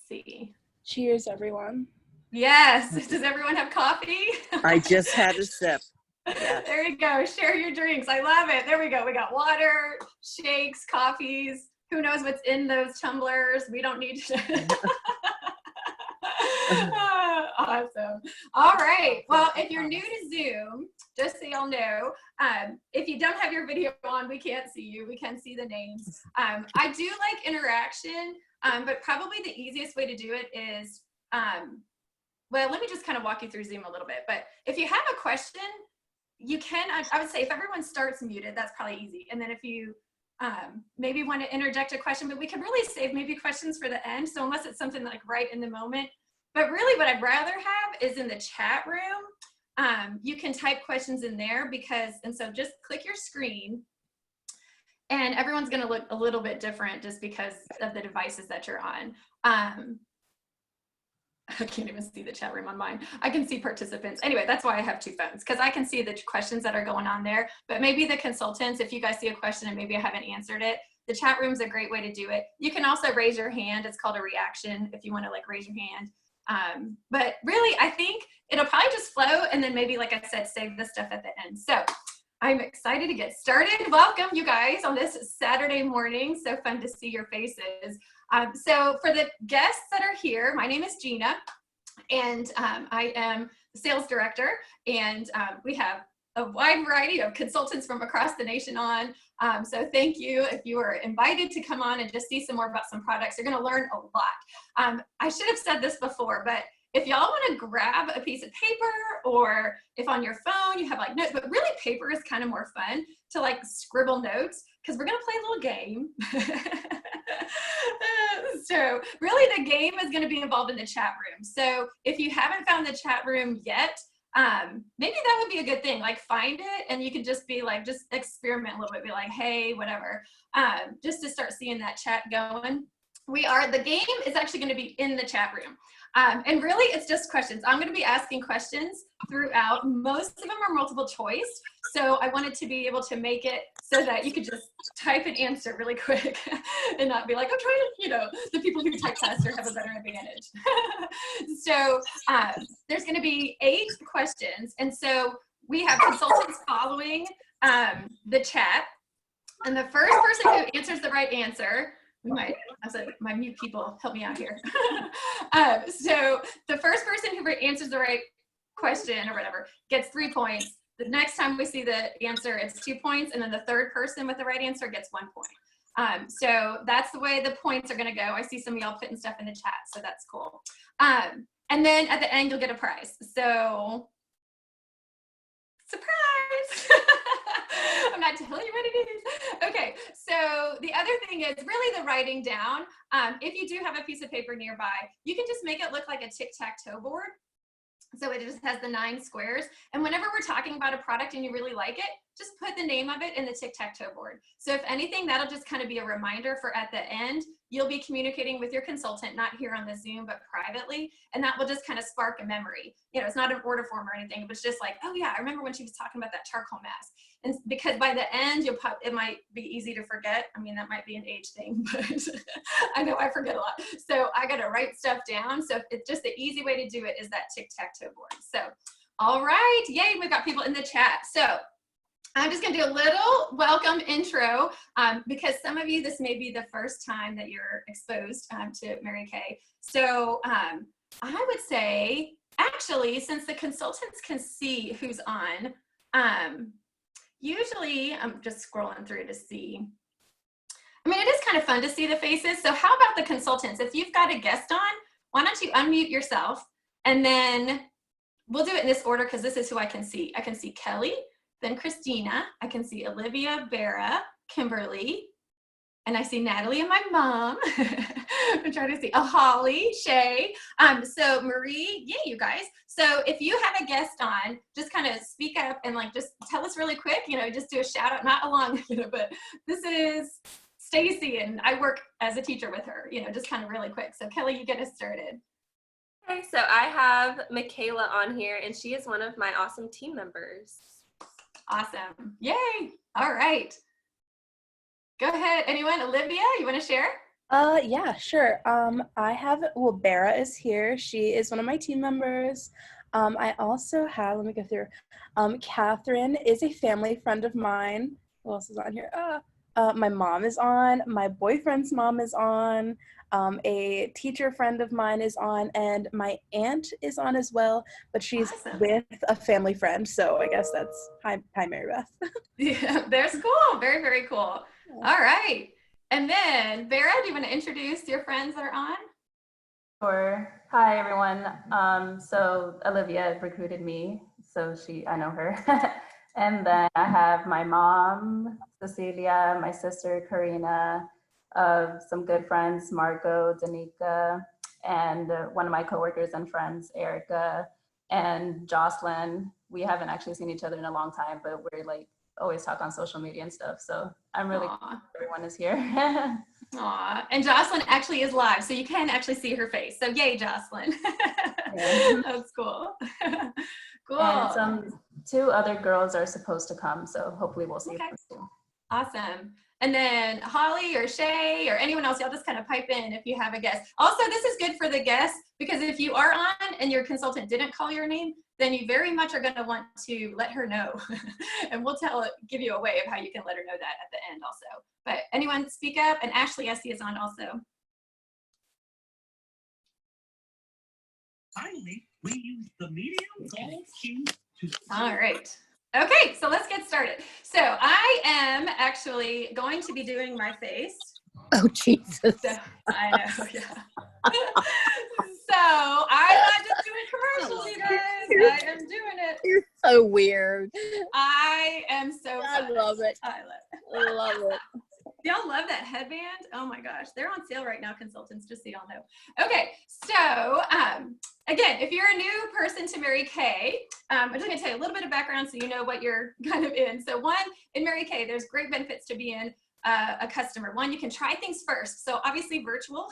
see. Cheers, everyone. Yes. Does everyone have coffee? I just had a sip. Yes. There you go. Share your drinks. I love it. There we go. We got water, shakes, coffees. Who knows what's in those tumblers? We don't need to. Awesome. All right. Well, if you're new to Zoom, just so y'all know, if you don't have your video on, we can't see you. We can see the names. I do like interaction, but probably the easiest way to do it is, well, let me just kind of walk you through Zoom a little bit. But if you have a question, you can, I would say if everyone starts muted, that's probably easy. And then if you maybe want to interject a question, but we can really save maybe questions for the end. So unless it's something like right in the moment, but really what I'd rather have is in the chat room. You can type questions in there and so just click your screen and everyone's going to look a little bit different just because of the devices that you're on. I can't even see the chat room on mine. I can see participants. Anyway, that's why I have two phones, because I can see the questions that are going on there. But maybe the consultants, if you guys see a question and maybe I haven't answered it, the chat room's a great way to do it. You can also raise your hand. It's called a reaction if you want to like raise your hand. But really, I think it'll probably just flow. And then maybe, like I said, save the stuff at the end. So I'm excited to get started. Welcome, you guys, on this Saturday morning. So fun to see your faces. So for the guests that are here, my name is Gina, and I am the sales director, and we have a wide variety of consultants from across the nation on. So thank you. If you are invited to come on and just see some more about some products, you're gonna learn a lot. I should have said this before, but if y'all want to grab a piece of paper, or if on your phone you have like notes, but really paper is kind of more fun to like scribble notes, because we're going to play a little game. So really the game is going to be involved in the chat room. So if you haven't found the chat room yet, maybe that would be a good thing. Like find it and you can just be like, just experiment a little bit, be like, hey, whatever, just to start seeing that chat going. The game is actually going to be in the chat room. And really it's just questions. I'm going to be asking questions throughout. Most of them are multiple choice. So I wanted to be able to make it so that you could just type an answer really quick and not be like, I'm trying to, the people who type faster have a better advantage. So there's going to be 8 questions. And so we have consultants following the chat. And the first person who answers the right answer, my mute people help me out here. So the first person who answers the right question or whatever gets 3 points. The next time we see the answer, it's 2 points. And then the third person with the right answer gets 1 point. So that's the way the points are going to go. I see some of y'all putting stuff in the chat, so that's cool. And then at the end, you'll get a prize. So surprise! I'm not telling you what it is. Okay, so the other thing is really the writing down. If you do have a piece of paper nearby, you can just make it look like a tic-tac-toe board. So it just has the 9 squares. And whenever we're talking about a product and you really like it, just put the name of it in the tic-tac-toe board. So if anything, that'll just kind of be a reminder for at the end, you'll be communicating with your consultant, not here on the Zoom, but privately. And that will just kind of spark a memory. It's not an order form or anything, but it's just like, oh yeah, I remember when she was talking about that charcoal mask. And because by the end, it might be easy to forget. I mean, that might be an age thing, but I know I forget a lot. So I got to write stuff down. So it's just the easy way to do it is that tic-tac-toe board. So, all right, yay, we've got people in the chat. So I'm just going to do a little welcome intro because some of you, this may be the first time that you're exposed to Mary Kay. So I would say, actually, since the consultants can see who's on, usually I'm just scrolling through to see. I mean, it is kind of fun to see the faces. So how about the consultants? If you've got a guest on, why don't you unmute yourself? And then we'll do it in this order because this is who I can see. I can see Kelly, then Christina. I can see Olivia, Vera, Kimberly, and I see Natalie and my mom. I'm trying to see Holly, Shay. So Marie, yeah, you guys. So if you have a guest on, just kind of speak up and like just tell us really quick, just do a shout out, not a long, but this is Stacy and I work as a teacher with her, just kind of really quick. So Kelly, you get us started. Okay, so I have Michaela on here and she is one of my awesome team members. Awesome. Yay. All right. Go ahead. Anyone? Olivia, you want to share? Yeah, sure. Bera is here. She is one of my team members. I also have, let me go through. Catherine is a family friend of mine. Who else is on here? My mom is on. My boyfriend's mom is on. A teacher friend of mine is on, and my aunt is on as well, but she's Awesome. with a family friend. So I guess that's hi, Mary Beth. Yeah, there's cool. Very, very cool. All right. And then, Vera, do you want to introduce your friends that are on? Sure. Hi, everyone. So Olivia recruited me, so I know her. And then I have my mom, Cecilia, my sister, Karina, some good friends, Marco, Danica, and one of my coworkers and friends, Erica and Jocelyn. We haven't actually seen each other in a long time, but we're like always talk on social media and stuff. So I'm really glad everyone is here. Aw, and Jocelyn actually is live, so you can actually see her face. So yay, Jocelyn. Yeah. That's cool. Cool. And two other girls are supposed to come, so hopefully we'll see them too. Awesome. And then Holly or Shay or anyone else, y'all just kind of pipe in if you have a guest. Also, this is good for the guests because if you are on and your consultant didn't call your name, then you very much are going to want to let her know. And we'll give you a way of how you can let her know that at the end also. But anyone speak up? And Ashley, I see, is on also. Finally, we use the medium gold key to. All right. Okay, so let's get started. So I am actually going to be doing my face. Oh, Jesus. So, I know, yeah. So I'm not just doing commercials, you guys. I am doing it. You're so weird. I am so I fun. love it. I love it. I love it. Y'all love that headband? Oh my gosh, they're on sale right now, consultants, just so y'all know. Okay, so again, if you're a new person to Mary Kay, I'm just gonna tell you a little bit of background so you know what you're kind of in. So one, in Mary Kay, there's great benefits to being a customer. One, you can try things first. So obviously virtual.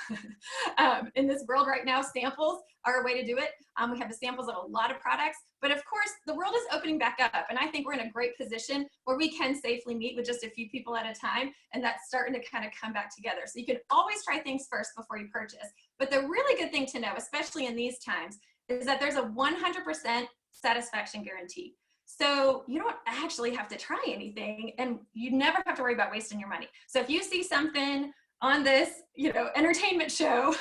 In this world right now, samples are a way to do it. We have the samples of a lot of products, but of course the world is opening back up. And I think we're in a great position where we can safely meet with just a few people at a time. And that's starting to kind of come back together. So you can always try things first before you purchase. But the really good thing to know, especially in these times, is that there's a 100% satisfaction guarantee. So you don't actually have to try anything and you never have to worry about wasting your money. So if you see something on this, entertainment show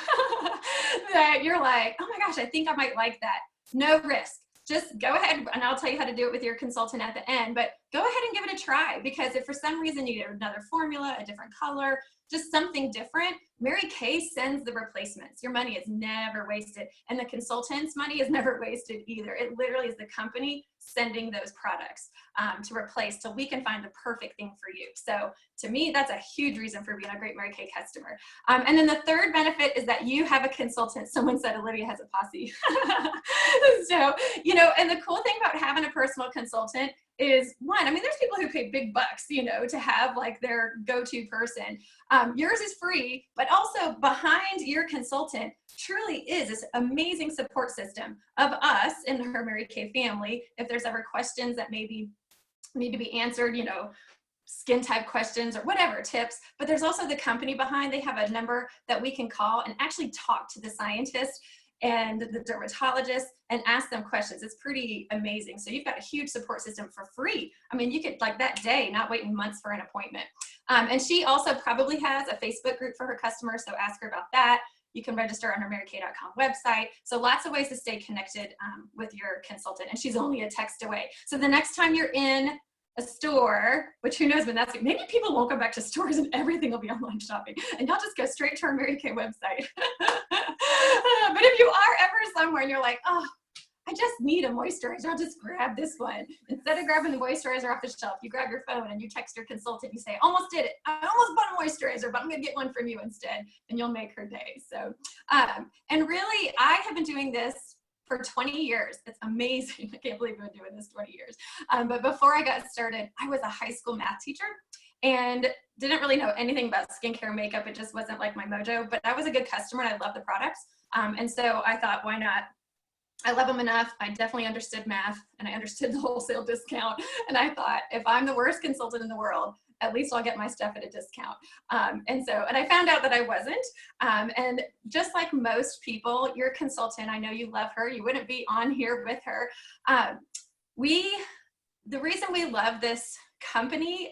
that you're like, oh my gosh, I think I might like that. No risk. Just go ahead and I'll tell you how to do it with your consultant at the end, but go ahead and give it a try because if for some reason you get another formula, a different color, just something different, Mary Kay sends the replacements. Your money is never wasted and the consultant's money is never wasted either. It literally is the company sending those products to replace till we can find the perfect thing for you. So to me, that's a huge reason for being a great Mary Kay customer. And then the third benefit is that you have a consultant. Someone said Olivia has a posse. So, and the cool thing about having a personal consultant is one, there's people who pay big bucks, to have like their go-to person. Yours is free, but also behind your consultant truly is this amazing support system of us in her Mary Kay family. If there's ever questions that maybe need to be answered, skin type questions or whatever tips, but there's also the company behind. They have a number that we can call and actually talk to the scientist and the dermatologist and ask them questions. It's pretty amazing. So you've got a huge support system for free. You could like that day, not waiting months for an appointment. And she also probably has a Facebook group for her customers. So ask her about that. You can register on her marykay.com website. So lots of ways to stay connected with your consultant. And she's only a text away. So the next time you're in a store, which who knows when that's, maybe people won't go back to stores and everything will be online shopping and y'all just go straight to our Mary Kay website. But if you are ever somewhere and you're like, oh, I just need a moisturizer, I'll just grab this one. Instead of grabbing the moisturizer off the shelf, you grab your phone and you text your consultant, you say, almost did it. I almost bought a moisturizer, but I'm gonna get one from you instead. And you'll make her day. So, and really, I have been doing this for 20 years. It's amazing. I can't believe I've been doing this 20 years. But before I got started, I was a high school math teacher and didn't really know anything about skincare, makeup. It just wasn't like my mojo, but I was a good customer and I loved the products. And so I thought, why not? I love them enough. I definitely understood math and I understood the wholesale discount. And I thought, if I'm the worst consultant in the world, at least I'll get my stuff at a discount. And I found out that I wasn't. And just like most people, your consultant, I know you love her. You wouldn't be on here with her. The reason we love this company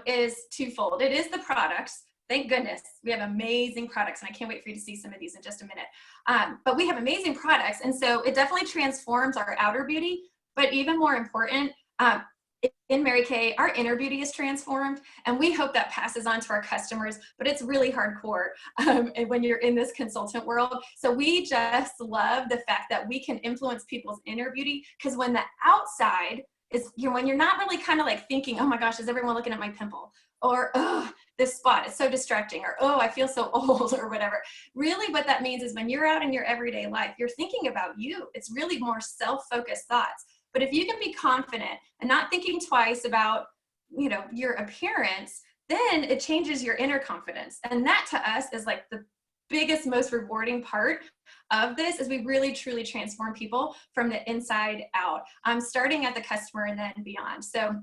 is twofold. It is the products. Thank goodness we have amazing products, and I can't wait for you to see some of these in just a minute. But we have amazing products, and so it definitely transforms our outer beauty. But even more important, in Mary Kay, our inner beauty is transformed, and we hope that passes on to our customers, but it's really hardcore when you're in this consultant world. So we just love the fact that we can influence people's inner beauty, because when the outside is, when you're not really kind of like thinking, oh my gosh, is everyone looking at my pimple? Or, oh, this spot is so distracting, or, oh, I feel so old, or whatever. Really what that means is when you're out in your everyday life, you're thinking about you. It's really more self-focused thoughts. But if you can be confident and not thinking twice about, you know, your appearance, then it changes your inner confidence. And that to us is like the biggest, most rewarding part of this, is we really truly transform people from the inside out, starting at the customer and then beyond. So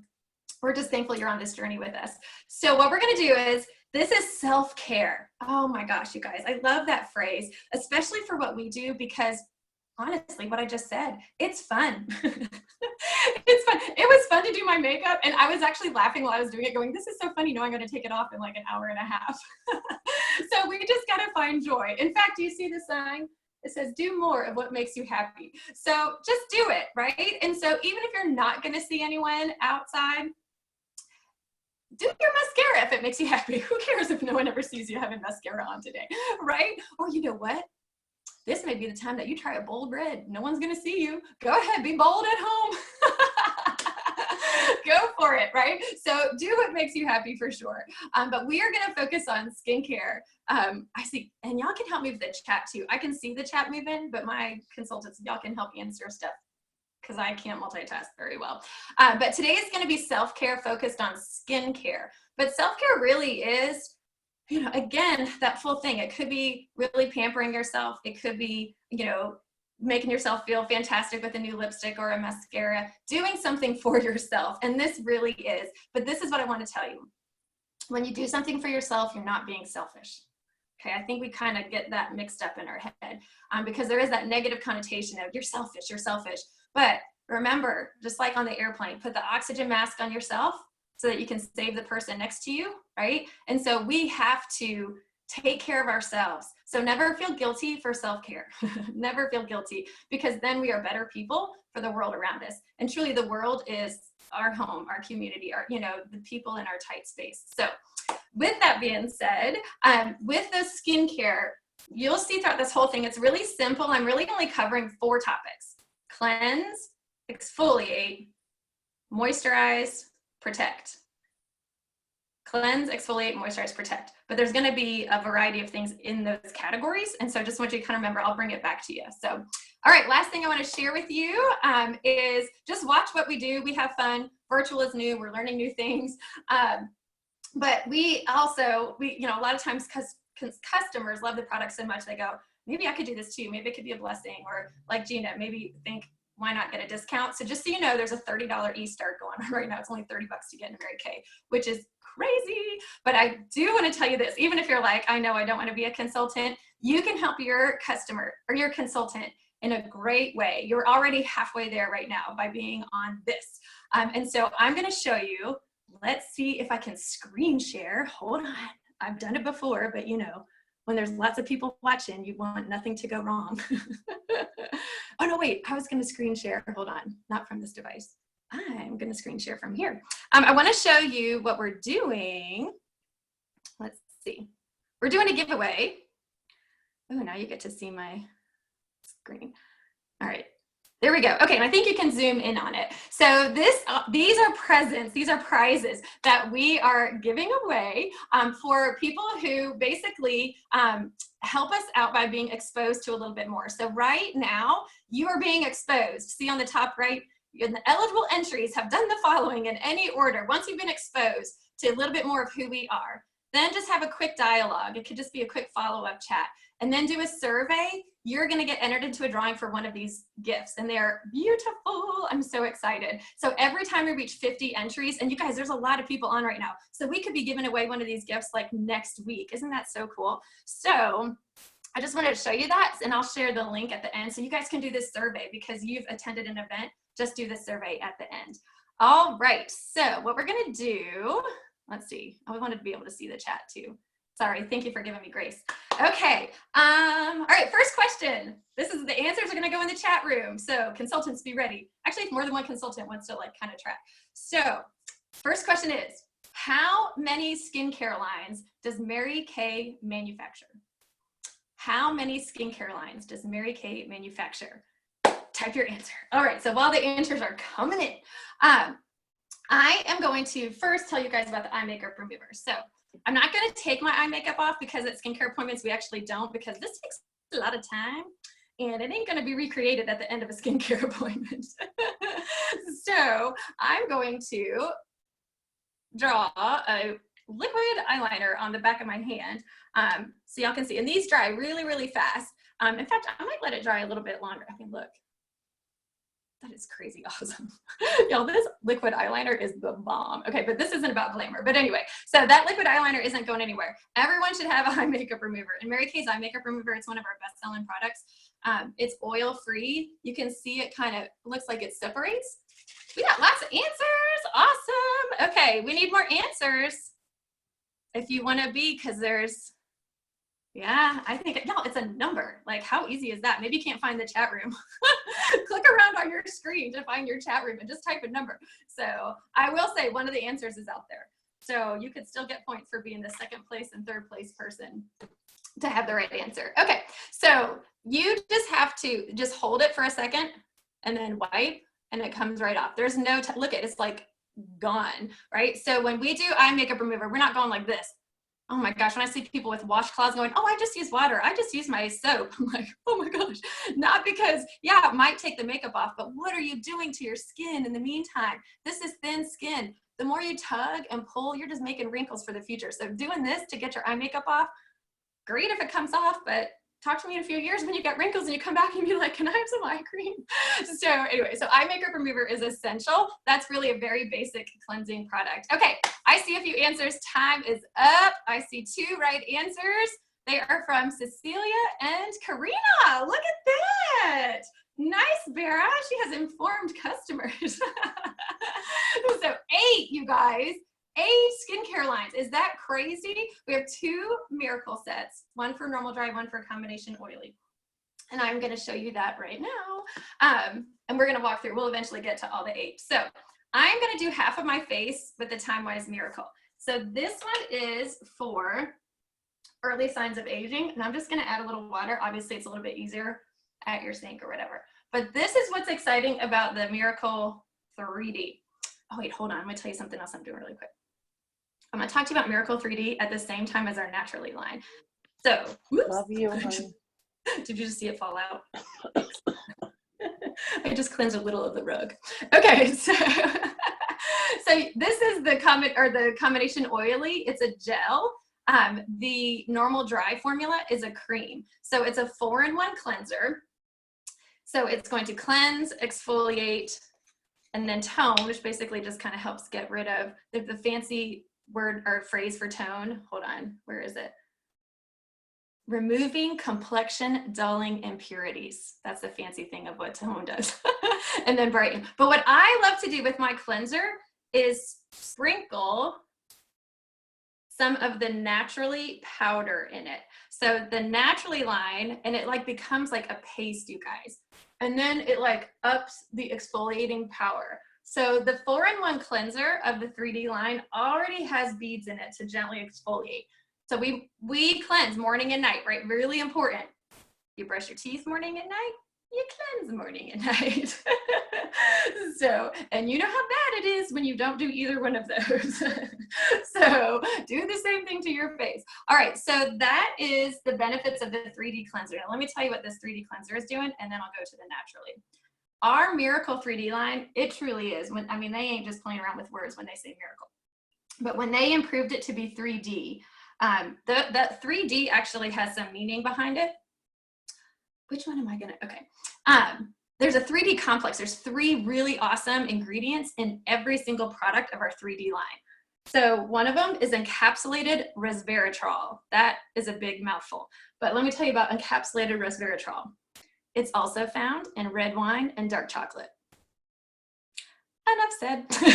we're just thankful you're on this journey with us. So what we're going to do is, this is self-care. Oh my gosh, you guys, I love that phrase, especially for what we do, because honestly, what I just said, it's fun. It's fun. It was fun to do my makeup, and I was actually laughing while I was doing it, going, this is so funny knowing I'm going to take it off in like an hour and a half. So we just got to find joy. In fact, do you see the sign? It says, do more of what makes you happy. So just do it, right? And so even if you're not going to see anyone outside, do your mascara if it makes you happy. Who cares if no one ever sees you having mascara on today, right? Or you know what? This may be the time that you try a bold red. No one's going to see you. Go ahead, be bold at home. Go for it, right? So do what makes you happy for sure. But we are going to focus on skincare. I see, and y'all can help me with the chat too. I can see the chat moving, but my consultants, y'all can help answer stuff, because I can't multitask very well. But today is going to be self-care focused on skincare. But self-care really is, you know, again, that full thing. It could be really pampering yourself. It could be, you know, making yourself feel fantastic with a new lipstick or a mascara, doing something for yourself. And this really is. But this is what I want to tell you. When you do something for yourself, you're not being selfish. Okay, I think we kind of get that mixed up in our head because there is that negative connotation of you're selfish, you're selfish. But remember, just like on the airplane, put the oxygen mask on yourself so that you can save the person next to you, right? And so we have to take care of ourselves. So never feel guilty for self-care. Never feel guilty, because then we are better people for the world around us. And truly the world is our home, our community, our, you know, the people in our tight space. So with that being said, with the skincare, you'll see throughout this whole thing, it's really simple. I'm really only covering 4 topics: cleanse, exfoliate, moisturize, protect. Cleanse, exfoliate, moisturize, protect. But there's going to be a variety of things in those categories. And so I just want you to kind of remember, I'll bring it back to you. So, all right, last thing I want to share with you is just watch what we do. We have fun. Virtual is new. We're learning new things. But we also, you know, a lot of times customers love the product so much, they go, maybe I could do this too. Maybe it could be a blessing. Or like Gina, maybe think, why not get a discount? So just so you know, there's a $30 e-start going on right now. It's only $30 to get into Mary Kay, which is crazy. But I do want to tell you this, even if you're like, I know I don't want to be a consultant, you can help your customer or your consultant in a great way. You're already halfway there right now by being on this. And so I'm going to show you, let's see if I can screen share. Hold on. I've done it before, but you know, when there's lots of people watching, you want nothing to go wrong. Oh no, wait, I was going to screen share. Hold on, not from this device. I'm going to screen share from here. I want to show you what we're doing. Let's see. We're doing a giveaway. Oh, now you get to see my screen. All right. There we go. Okay, and I think you can zoom in on it. So these are presents, these are prizes that we are giving away for people who basically help us out by being exposed to a little bit more. So right now, you are being exposed. See on the top right, the eligible entries have done the following in any order. Once you've been exposed to a little bit more of who we are: Then just have a quick dialogue. It could just be a quick follow-up chat. And then do a survey. You're gonna get entered into a drawing for one of these gifts, and they are beautiful. I'm so excited. So every time we reach 50 entries, and you guys, there's a lot of people on right now, so we could be giving away one of these gifts like next week. Isn't that so cool? So I just wanted to show you that, and I'll share the link at the end so you guys can do this survey because you've attended an event. Just do the survey at the end. All right, so what we're gonna do, let's see. I wanted to be able to see the chat too. Sorry, thank you for giving me grace. Okay, all right, first question. The answers are gonna go in the chat room, so consultants be ready. Actually, if more than one consultant wants to like kind of track. So, first question is, how many skincare lines does Mary Kay manufacture? How many skincare lines does Mary Kay manufacture? Type your answer. All right, so while the answers are coming in, I am going to first tell you guys about the eye makeup remover. So I'm not going to take my eye makeup off because at skincare appointments, we actually don't, because this takes a lot of time and it ain't going to be recreated at the end of a skincare appointment. So I'm going to draw a liquid eyeliner on the back of my hand so y'all can see. And these dry really, really fast. In fact, I might let it dry a little bit longer. I mean, look. That is crazy awesome. Y'all, this liquid eyeliner is the bomb. Okay, but this isn't about glamour. But anyway, so that liquid eyeliner isn't going anywhere. Everyone should have an eye makeup remover. And Mary Kay's eye makeup remover, it's one of our best-selling products. It's oil-free. You can see it kind of looks like it separates. We got lots of answers. Awesome. Okay, we need more answers if you want to be, because there's, yeah, I think, no, it's a number. Like, how easy is that? Maybe you can't find the chat room. Click around on your screen to find your chat room and just type a number. So I will say one of the answers is out there. So you could still get points for being the second place and third place person to have the right answer. Okay, so you just have to just hold it for a second and then wipe and it comes right off. There's no, look at it's like gone, right? So when we do eye makeup remover, we're not going like this. Oh my gosh, when I see people with washcloths going, oh, I just use water, I just use my soap. I'm like, oh my gosh. Not because, yeah, it might take the makeup off, but what are you doing to your skin in the meantime? This is thin skin. The more you tug and pull, you're just making wrinkles for the future. So doing this to get your eye makeup off, great if it comes off, but talk to me in a few years when you got wrinkles and you come back and be like, can I have some eye cream? So anyway, so eye makeup remover is essential. That's really a very basic cleansing product. Okay, I see a few answers. Time is up. I see 2 right answers. They are from Cecilia and Karina. Look at that. Nice, Vera. She has informed customers. So 8, you guys. 8 skincare lines. Is that crazy? We have 2 miracle sets, one for normal dry, one for combination oily. And I'm going to show you that right now. And we're going to walk through. We'll eventually get to all the 8. So I'm going to do half of my face with the Time Wise Miracle. So this one is for early signs of aging. And I'm just going to add a little water. Obviously, it's a little bit easier at your sink or whatever. But this is what's exciting about the Miracle 3D. Oh, wait, hold on. I'm going to tell you something else I'm doing really quick. I'm going to talk to you about Miracle 3D at the same time as our Naturally line. So, whoops. Love you, honey. Did you just see it fall out? I just cleansed a little of the rug. Okay, so, so this is the combination oily. It's a gel. The normal dry formula is a cream. So it's a 4-in-1 cleanser. So it's going to cleanse, exfoliate, and then tone, which basically just kind of helps get rid of the fancy word or phrase for tone. Hold on, where is it? Removing complexion dulling impurities. That's the fancy thing of what tone does. And then brighten. But what I love to do with my cleanser is sprinkle some of the Naturally powder in it. So the Naturally line, and it like becomes like a paste, you guys. And then it like ups the exfoliating power. So the 4-in-1 cleanser of the 3D line already has beads in it to gently exfoliate. So we cleanse morning and night, right? Really important. You brush your teeth morning and night, you cleanse morning and night. So, and you know how bad it is when you don't do either one of those. So do the same thing to your face. All right, so that is the benefits of the 3D cleanser. Now let me tell you what this 3D cleanser is doing, and then I'll go to the Naturally. Our Miracle 3D line, it truly is. I mean, they ain't just playing around with words when they say miracle. But when they improved it to be 3D, The 3D actually has some meaning behind it. Which one am I gonna, okay. There's a 3D complex. There's 3 really awesome ingredients in every single product of our 3D line. So one of them is encapsulated resveratrol. That is a big mouthful, but let me tell you about encapsulated resveratrol. It's also found in red wine and dark chocolate. Enough said. Who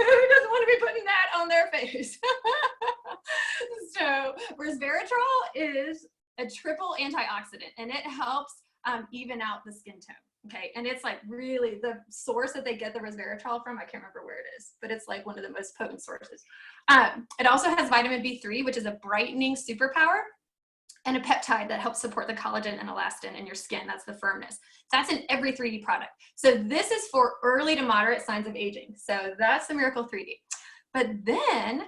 doesn't want to be putting that on their face? So resveratrol is a triple antioxidant, and it helps even out the skin tone. Okay, and it's like really the source that they get the resveratrol from, I can't remember where it is, but it's like one of the most potent sources. It also has vitamin B3, which is a brightening superpower, and a peptide that helps support the collagen and elastin in your skin. That's the firmness. That's in every 3D product. So this is for early to moderate signs of aging. So that's the Miracle 3D. But then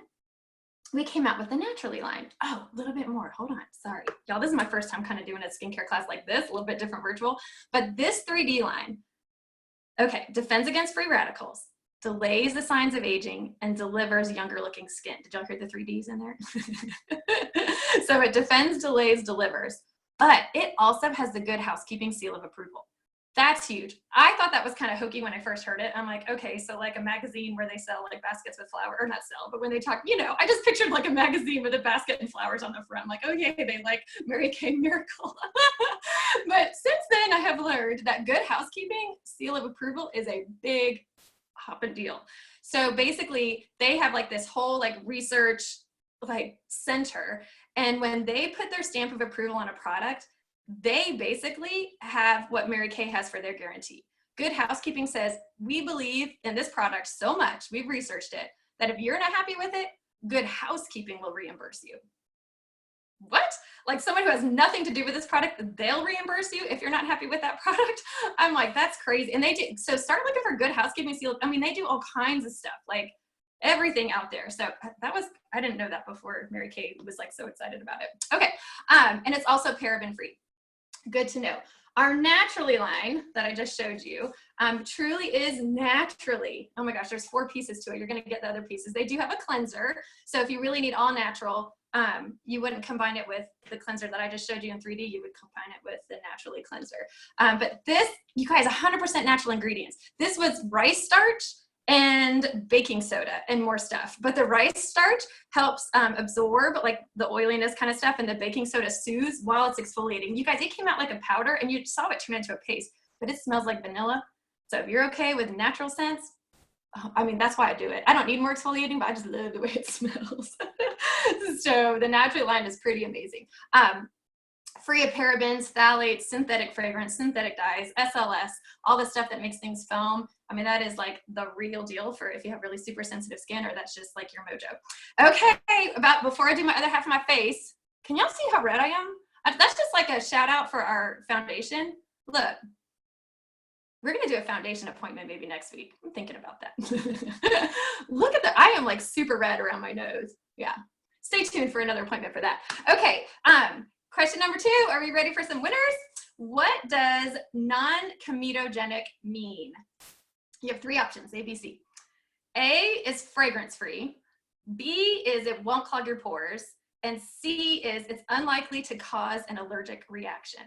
we came out with the Naturally line. Oh, a little bit more, hold on, sorry. Y'all, this is my first time kind of doing a skincare class like this, a little bit different virtual, but this 3D line, okay, defends against free radicals, delays the signs of aging, and delivers younger looking skin. Did y'all hear the 3Ds in there? So it defends, delays, delivers, but it also has the Good Housekeeping seal of approval. That's huge. I thought that was kind of hokey when I first heard it. I'm like, okay, so like a magazine where they sell like baskets with flowers, or not sell, but when they talk, you know, I just pictured like a magazine with a basket and flowers on the front. I'm like, oh yeah, they like Mary Kay Miracle. But since then I have learned that Good Housekeeping seal of approval is a big hopping deal. So basically they have like this whole like research like center, and when they put their stamp of approval on a product, they basically have what Mary Kay has for their guarantee. Good Housekeeping says, we believe in this product so much, we've researched it, that if you're not happy with it, Good Housekeeping will reimburse you. What? Like someone who has nothing to do with this product, they'll reimburse you if you're not happy with that product? I'm like, that's crazy. And they do, so start looking for Good Housekeeping seal. I mean, they do all kinds of stuff, like everything out there. So that was, I didn't know that before Mary Kay was like so excited about it. Okay, and it's also paraben free. Good to know. Our Naturally line that I just showed you truly is naturally, oh my gosh, there's 4 pieces to it. You're gonna get the other pieces. They do have a cleanser. So if you really need all natural, you wouldn't combine it with the cleanser that I just showed you in 3D, you would combine it with the Naturally cleanser. But this, you guys, 100% natural ingredients. This was rice starch and baking soda and more stuff. But the rice starch helps absorb like the oiliness kind of stuff, and the baking soda soothes while it's exfoliating. You guys, it came out like a powder and you saw it turn into a paste, but it smells like vanilla. So if you're okay with natural scents, I mean, that's why I do it. I don't need more exfoliating, but I just love the way it smells. So the Naturally line is pretty amazing. Free of parabens, phthalates, synthetic fragrance, synthetic dyes, SLS, all the stuff that makes things foam. I mean, that is like the real deal for if you have really super sensitive skin, or that's just like your mojo. Okay, before I do my other half of my face, can y'all see how red I am? That's just like a shout out for our foundation. Look, we're gonna do a foundation appointment maybe next week. I'm thinking about that. Look at I am like super red around my nose. Yeah, stay tuned for another appointment for that. Okay, question number 2, are we ready for some winners? What does non-comedogenic mean? You have 3 options, A, B, C. A is fragrance free, B is it won't clog your pores, and C is it's unlikely to cause an allergic reaction.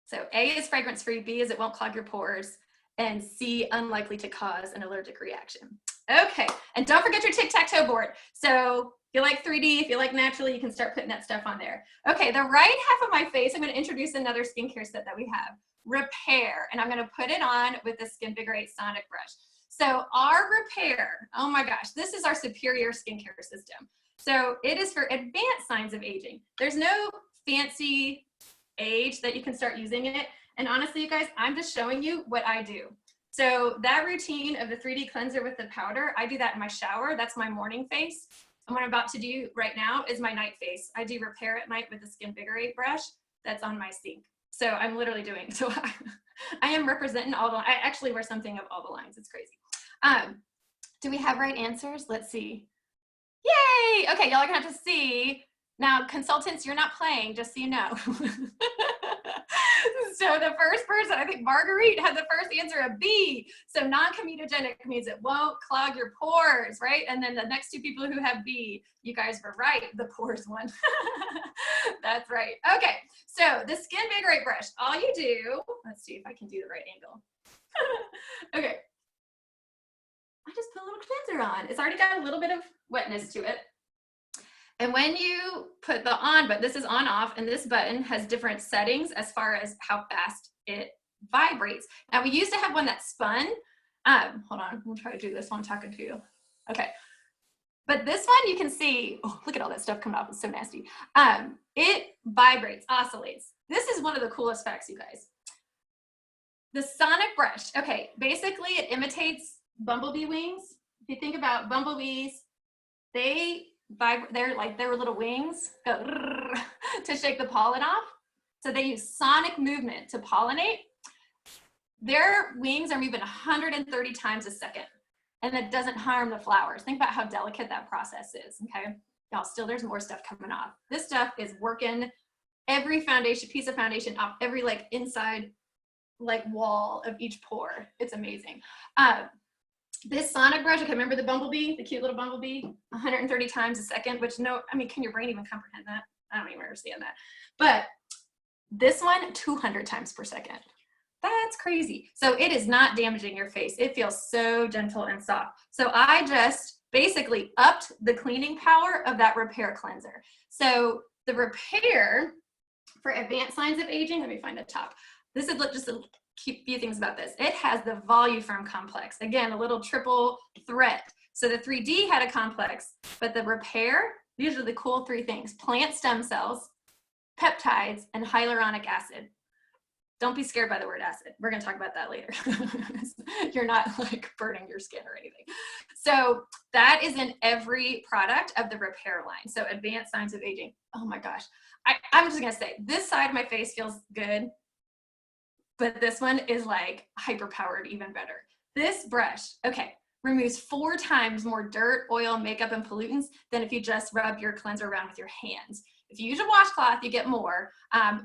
So A is fragrance free, B is it won't clog your pores, and C, unlikely to cause an allergic reaction. Okay, and don't forget your tic-tac-toe board. So if you like 3D, if you like naturally, you can start putting that stuff on there. Okay, the right half of my face, I'm gonna introduce another skincare set that we have, Repair, and I'm gonna put it on with the Skinvigorate Sonic brush. So our Repair, oh my gosh, this is our superior skincare system. So it is for advanced signs of aging. There's no fancy age that you can start using it. And honestly, you guys, I'm just showing you what I do. So that routine of the 3D cleanser with the powder, I do that in my shower. That's my morning face. And what I'm about to do right now is my night face. I do Repair at night with the Skinvigorate brush that's on my sink. So I'm literally doing, so I am representing all the, I actually wear something of all the lines. It's crazy. Do we have right answers? Let's see. Yay! Okay, y'all are gonna have to see. Now, consultants, you're not playing, just so you know. So the first person, I think Marguerite had the first answer, a B. So non-comedogenic means it won't clog your pores, right? And then the next two people who have B, you guys were right, the pores one. That's right. Okay, so the Skin Vigorate brush, all you do, let's see if I can do the right angle. Okay. I just put a little cleanser on. It's already got a little bit of wetness to it. And when you put the on button, this is on off, and this button has different settings as far as how fast it vibrates. Now we used to have one that spun. Hold on, we'll try to do this while I'm talking to you. Okay. But this one you can see, oh, look at all that stuff coming off, it's so nasty. It vibrates, oscillates. This is one of the coolest facts, you guys. The sonic brush, okay, basically it imitates bumblebee wings. If you think about bumblebees, they're like their little wings go to shake the pollen off. So they use sonic movement to pollinate. Their wings are moving 130 times a second, and it doesn't harm the flowers. Think about how delicate that process is, okay? Y'all, still there's more stuff coming off. This stuff is working every foundation, piece of foundation off every like inside like wall of each pore. It's amazing. This sonic brush, okay, remember the bumblebee, the cute little bumblebee, 130 times a second, which no, I mean, can your brain even comprehend that? I don't even understand that. But this one, 200 times per second. That's crazy. So it is not damaging your face. It feels so gentle and soft. So I just basically upped the cleaning power of that repair cleanser. So the repair for advanced signs of aging, let me find the top. This is just a few things about this. It has the Voluform complex. Again, a little triple threat. So the 3D had a complex, but the repair, these are the cool three things: plant stem cells, peptides, and hyaluronic acid. Don't be scared by the word acid. We're going to talk about that later. You're not like burning your skin or anything. So that is in every product of the repair line. So advanced signs of aging. Oh my gosh. I'm just going to say this side of my face feels good, but this one is like hyper powered even better. This brush, okay, removes 4 times more dirt, oil, makeup, and pollutants than if you just rub your cleanser around with your hands. If you use a washcloth, you get more,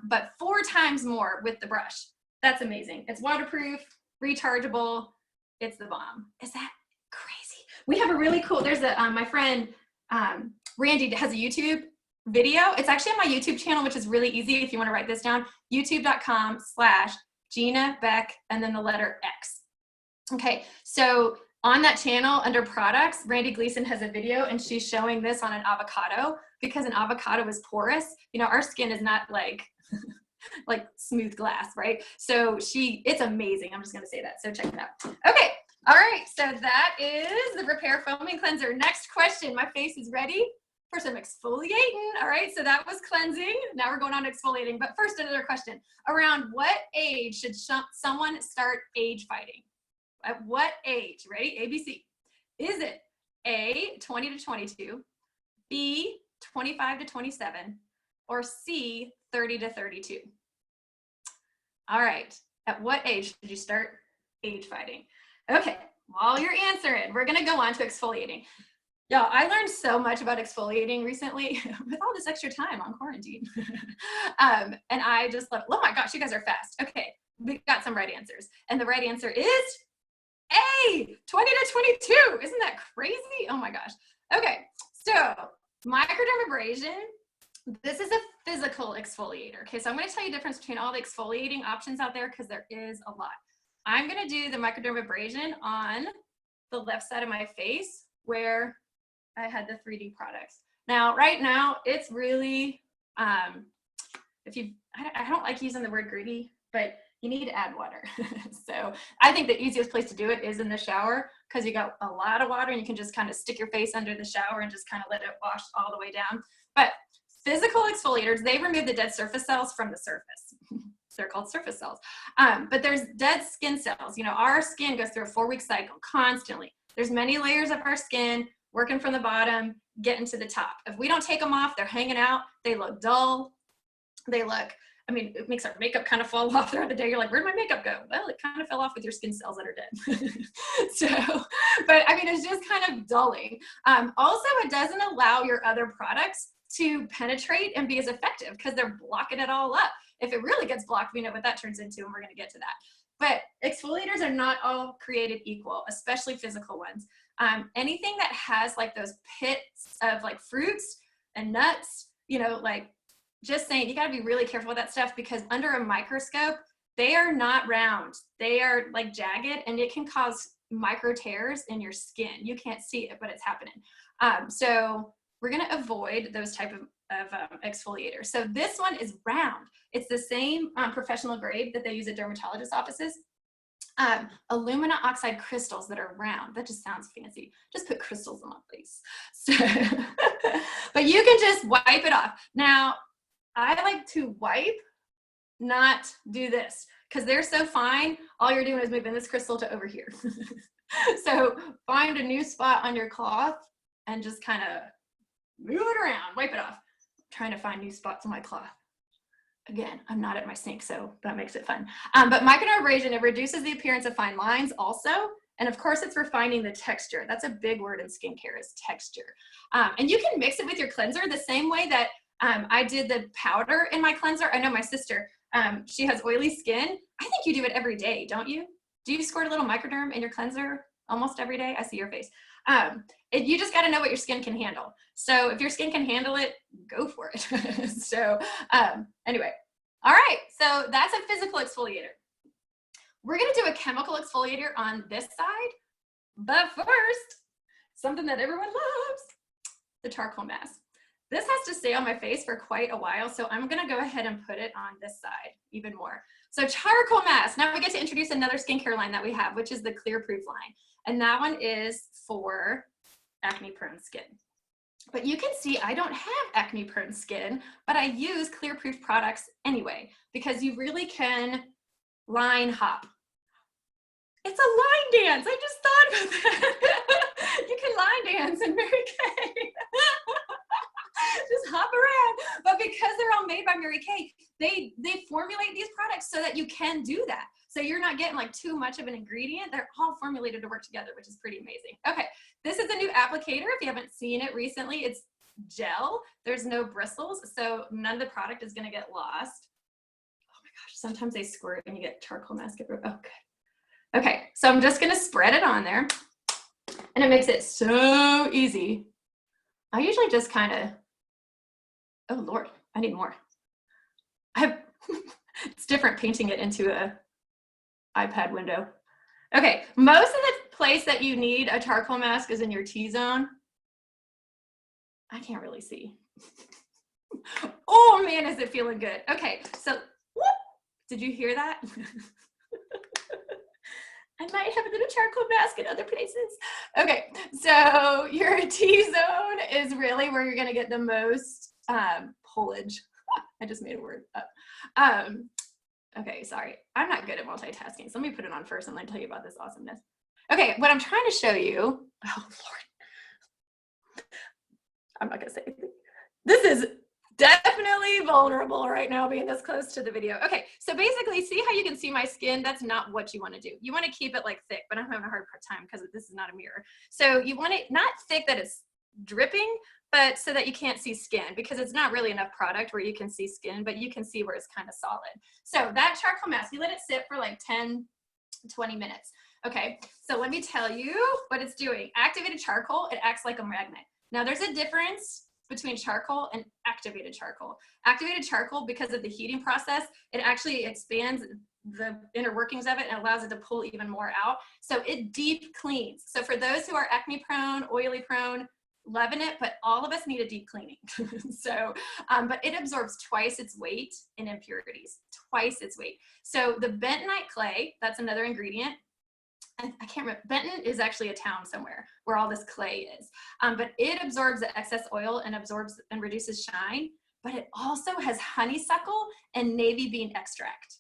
but 4 times more with the brush. That's amazing. It's waterproof, rechargeable. It's the bomb. Is that crazy? We have a really cool, there's a, my friend Randy has a YouTube video. It's actually on my YouTube channel, which is really easy if you want to write this down, youtube.com/Gina Beck and then the letter X. Okay, so on that channel under products, Randy Gleason has a video and she's showing this on an avocado because an avocado is porous. You know, our skin is not like, like smooth glass, right? So it's amazing. I'm just gonna say that, so check it out. Okay, all right, so that is the Repair Foaming Cleanser. Next question, my face is ready for some exfoliating. All right, so that was cleansing. Now we're going on to exfoliating. But first, another question. Around what age should someone start age fighting? At what age? Ready? ABC. Is it A, 20 to 22, B, 25 to 27, or C, 30 to 32? All right. At what age should you start age fighting? Okay. While you're answering, we're going to go on to exfoliating. Y'all, I learned so much about exfoliating recently with all this extra time on quarantine. And I just love, oh my gosh, you guys are fast. Okay, we got some right answers. And the right answer is A, 20 to 22. Isn't that crazy? Oh my gosh. Okay, so microdermabrasion, this is a physical exfoliator. Okay, so I'm gonna tell you the difference between all the exfoliating options out there because there is a lot. I'm gonna do the microdermabrasion on the left side of my face where I had the 3D products. Now, right now, it's really, I don't like using the word greedy, but you need to add water. So I think the easiest place to do it is in the shower because you got a lot of water and you can just kind of stick your face under the shower and just kind of let it wash all the way down. But physical exfoliators, they remove the dead surface cells from the surface. They're called surface cells. But there's dead skin cells. You know, our skin goes through a 4-week cycle constantly. There's many layers of our skin, working from the bottom, getting to the top. If we don't take them off, they're hanging out, they look dull, they look, I mean, it makes our makeup kind of fall off throughout the day. You're like, where'd my makeup go? Well, it kind of fell off with your skin cells that are dead. So, but I mean, it's just kind of dulling. Also, it doesn't allow your other products to penetrate and be as effective because they're blocking it all up. If it really gets blocked, we know what that turns into, and we're going to get to that. But exfoliators are not all created equal, especially physical ones. Anything that has like those pits of like fruits and nuts, you know, like just saying, you got to be really careful with that stuff, because under a microscope, they are not round. They are like jagged, and it can cause micro tears in your skin. You can't see it, but it's happening. So we're going to avoid those type of exfoliators. So this one is round. It's the same professional grade that they use at dermatologist offices. Alumina oxide crystals that are round. That just sounds fancy. Just put crystals on my face. So, but you can just wipe it off. Now, I like to wipe, not do this, because they're so fine. All you're doing is moving this crystal to over here. So find a new spot on your cloth and just kind of move it around, wipe it off. I'm trying to find new spots on my cloth. Again, I'm not at my sink, so that makes it fun. But microdermabrasion, it reduces the appearance of fine lines also. And of course, it's refining the texture. That's a big word in skincare, is texture. And you can mix it with your cleanser the same way that I did the powder in my cleanser. I know my sister, she has oily skin. I think you do it every day, don't you? Do you squirt a little microderm in your cleanser almost every day? I see your face. You just got to know what your skin can handle. So if your skin can handle it, go for it. So anyway, all right. So that's a physical exfoliator. We're going to do a chemical exfoliator on this side. But first, something that everyone loves, the charcoal mask. This has to stay on my face for quite a while, so I'm going to go ahead and put it on this side even more. So charcoal mask. Now we get to introduce another skincare line that we have, which is the Clear Proof line. And that one is for acne-prone skin. But you can see I don't have acne-prone skin, but I use Clear Proof products anyway, because you really can line hop. It's a line dance. I just thought about that. You can line dance in Mary Kay. Just hop around. But because they're all made by Mary Kay, they formulate these products so that you can do that. So you're not getting like too much of an ingredient. They're all formulated to work together, which is pretty amazing. Okay, this is a new applicator. If you haven't seen it recently, it's gel. There's no bristles, so none of the product is gonna get lost. Oh my gosh, sometimes they squirt and you get charcoal mask. Oh, good. Okay, so I'm just gonna spread it on there, and it makes it so easy. I usually just kind of, oh Lord, I need more. It's different painting it into a iPad window. Okay, most of the place that you need a charcoal mask is in your T-zone. I can't really see. Oh man, is it feeling good. Okay, so whoop, did you hear that? I might have a little charcoal mask in other places. Okay, so your T-zone is really where you're gonna get the most pullage. I just made a word up. Okay, sorry. I'm not good at multitasking, so let me put it on first and then tell you about this awesomeness. Okay, what I'm trying to show you, oh Lord, I'm not gonna say anything. This is definitely vulnerable right now, being this close to the video. Okay, so basically, see how you can see my skin? That's not what you want to do. You want to keep it like thick, but I'm having a hard time because this is not a mirror. So you want it not thick that it's dripping, but so that you can't see skin, because it's not really enough product where you can see skin, but you can see where it's kind of solid. So that charcoal mask, you let it sit for like 10, 20 minutes. Okay, so let me tell you what it's doing. Activated charcoal, it acts like a magnet. Now there's a difference between charcoal and activated charcoal. Activated charcoal, because of the heating process, it actually expands the inner workings of it and allows it to pull even more out. So it deep cleans. So for those who are acne prone, oily prone, loving it, but all of us need a deep cleaning. So, but it absorbs twice its weight in impurities, twice its weight. So the bentonite clay, that's another ingredient. I can't remember, Benton is actually a town somewhere where all this clay is. But it absorbs the excess oil and absorbs and reduces shine, but it also has honeysuckle and navy bean extract.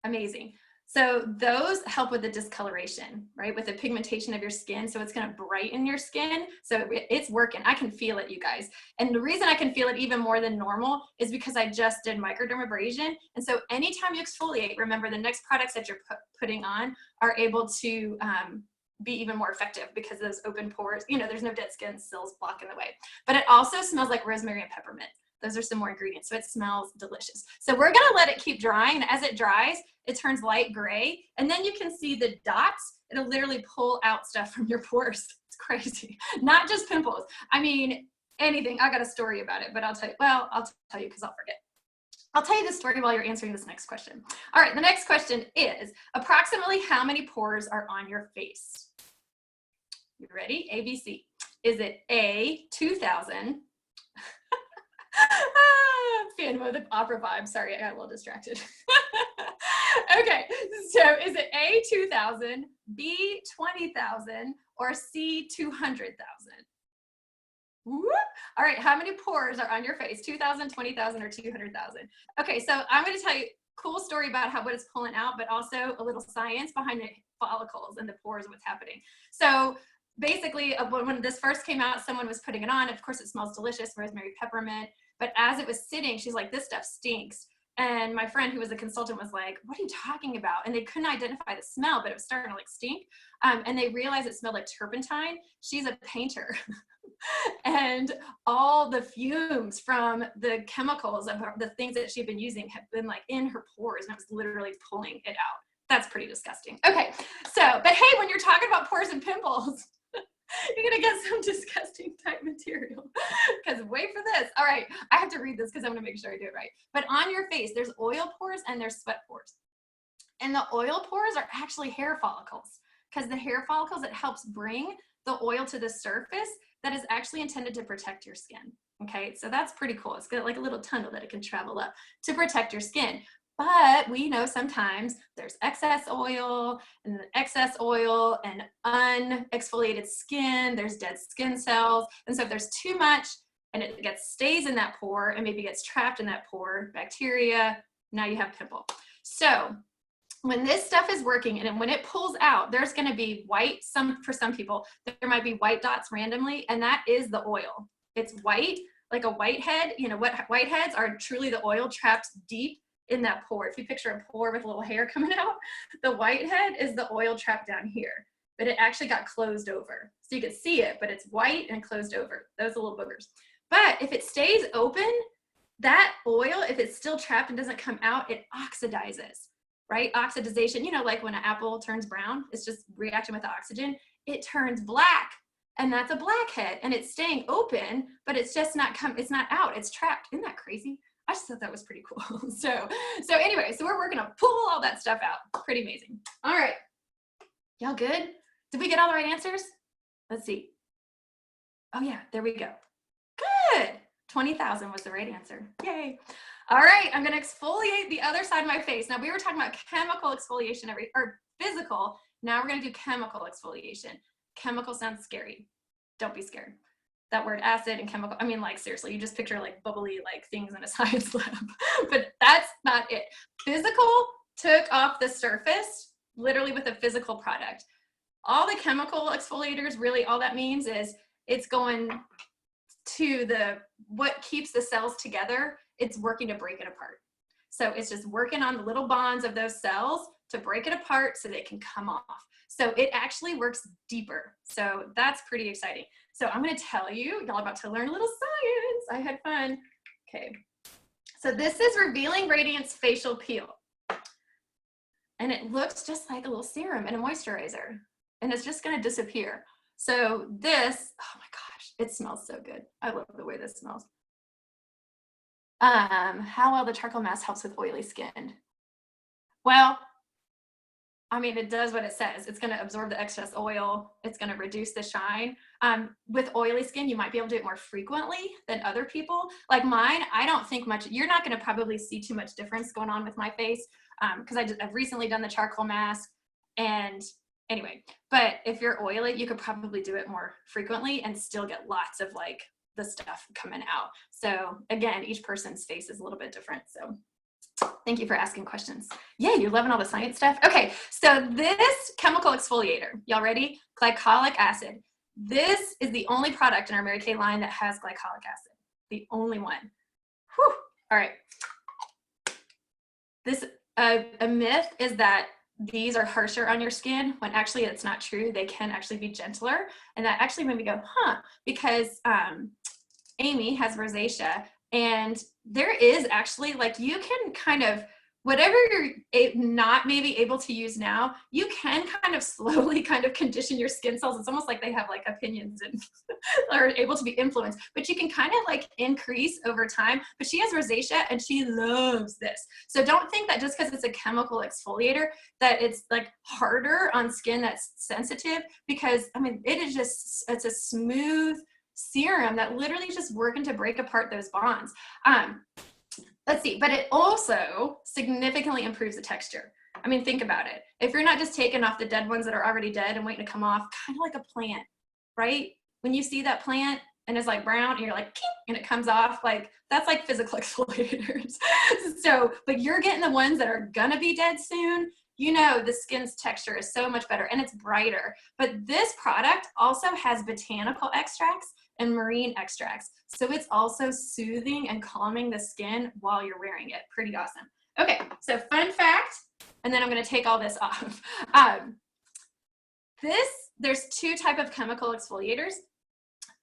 Amazing. So those help with the discoloration, right? With the pigmentation of your skin. So it's gonna brighten your skin. So it's working. I can feel it, you guys. And the reason I can feel it even more than normal is because I just did microdermabrasion. And so anytime you exfoliate, remember the next products that you're putting on are able to be even more effective, because those open pores, you know, there's no dead skin cells blocking the way. But it also smells like rosemary and peppermint. Those are some more ingredients. So it smells delicious. So we're gonna let it keep drying. And as it dries, it turns light gray. And then you can see the dots. It'll literally pull out stuff from your pores. It's crazy. Not just pimples. I mean, anything. I got a story about it, but I'll tell you, well, I'll tell you because I'll forget. I'll tell you the story while you're answering this next question. All right, the next question is, approximately how many pores are on your face? You ready? A, B, C. Is it A, 2,000? Phantom of the Opera vibe. Sorry, I got a little distracted. Okay, so is it A, 2,000, B, 20,000, or C, 200,000? All right, how many pores are on your face? 2,000, 20,000, or 200,000? Okay, so I'm going to tell you a cool story about what it's pulling out, but also a little science behind the follicles and the pores, what's happening. So basically, when this first came out, someone was putting it on. Of course, it smells delicious, rosemary, peppermint. But as it was sitting, she's like, this stuff stinks. And my friend who was a consultant was like, what are you talking about? And they couldn't identify the smell, but it was starting to like stink. And they realized it smelled like turpentine. She's a painter. And all the fumes from the chemicals of the things that she'd been using have been like in her pores, and it was literally pulling it out. That's pretty disgusting. Okay, so, but hey, when you're talking about pores and pimples, you're gonna get some disgusting type material, because wait for this. All right, I have to read this because I'm gonna make sure I do it right. But on your face, there's oil pores and there's sweat pores. And the oil pores are actually hair follicles, because the hair follicles, it helps bring the oil to the surface that is actually intended to protect your skin. Okay, so that's pretty cool. It's got like a little tunnel that it can travel up to protect your skin. But we know sometimes there's excess oil and unexfoliated skin, there's dead skin cells. And so if there's too much and it stays in that pore and maybe gets trapped in that pore, bacteria, now you have pimple. So when this stuff is working and when it pulls out, there's gonna be white, for some people, there might be white dots randomly, and that is the oil. It's white, like a whitehead. You know what whiteheads are? Truly the oil trapped deep in that pore. If you picture a pore with a little hair coming out, the whitehead is the oil trapped down here, but it actually got closed over. So you can see it, but it's white and closed over. Those are little boogers. But if it stays open, that oil, if it's still trapped and doesn't come out, it oxidizes, right? Oxidization, you know, like when an apple turns brown, it's just reacting with the oxygen, it turns black. And that's a blackhead, and it's staying open, but it's just it's not out, it's trapped. Isn't that crazy? I just thought that was pretty cool. So anyway, so we're working to pull all that stuff out. Pretty amazing. All right, y'all good? Did we get all the right answers? Let's see. Oh yeah, there we go. Good. 20,000 was the right answer. Yay. All right, I'm gonna exfoliate the other side of my face. Now we were talking about chemical exfoliation or physical. Now we're gonna do chemical exfoliation. Chemical sounds scary. Don't be scared. That word acid and chemical, I mean, like seriously, you just picture like bubbly like things in a science lab, but that's not it. Physical took off the surface literally with a physical product. All the chemical exfoliators, really all that means is it's going to what keeps the cells together. It's working to break it apart. So it's just working on the little bonds of those cells to break it apart so they can come off. So it actually works deeper. So that's pretty exciting. So I'm gonna tell you, y'all about to learn a little science. I had fun. Okay, so this is Revealing Radiance Facial Peel. And it looks just like a little serum and a moisturizer. And it's just gonna disappear. So this, oh my gosh, it smells so good. I love the way this smells. How well the charcoal mask helps with oily skin. Well, I mean, it does what it says. It's going to absorb the excess oil. It's going to reduce the shine. With oily skin, you might be able to do it more frequently than other people. Like mine, I don't think much. You're not going to probably see too much difference going on with my face because I've recently done the charcoal mask. And anyway, but if you're oily, you could probably do it more frequently and still get lots of like the stuff coming out. So again, each person's face is a little bit different. So thank you for asking questions. Yeah, you're loving all the science stuff. Okay, so this chemical exfoliator, y'all ready? Glycolic acid. This is the only product in our Mary Kay line that has glycolic acid. The only one. Whew. All right. This, a myth is that these are harsher on your skin when actually it's not true. They can actually be gentler. And that actually made me go, huh, because Amy has rosacea And there is actually, like, you can kind of, whatever you're not maybe able to use now, you can kind of slowly kind of condition your skin cells. It's almost like they have like opinions and are able to be influenced, but you can kind of like increase over time. But she has rosacea and she loves this. So don't think that just because it's a chemical exfoliator that it's like harder on skin that's sensitive, because I mean, it is just, it's a smooth serum that literally just working to break apart those bonds. Let's see, but it also significantly improves the texture. I mean, think about it. If you're not just taking off the dead ones that are already dead and waiting to come off, kind of like a plant, right? When you see that plant and it's like brown and you're like, kink, and it comes off, like that's like physical exfoliators. So, but you're getting the ones that are gonna be dead soon. You know, the skin's texture is so much better and it's brighter. But this product also has botanical extracts and marine extracts. So it's also soothing and calming the skin while you're wearing it. Pretty awesome. Okay, so fun fact, and then I'm gonna take all this off. There's two types of chemical exfoliators,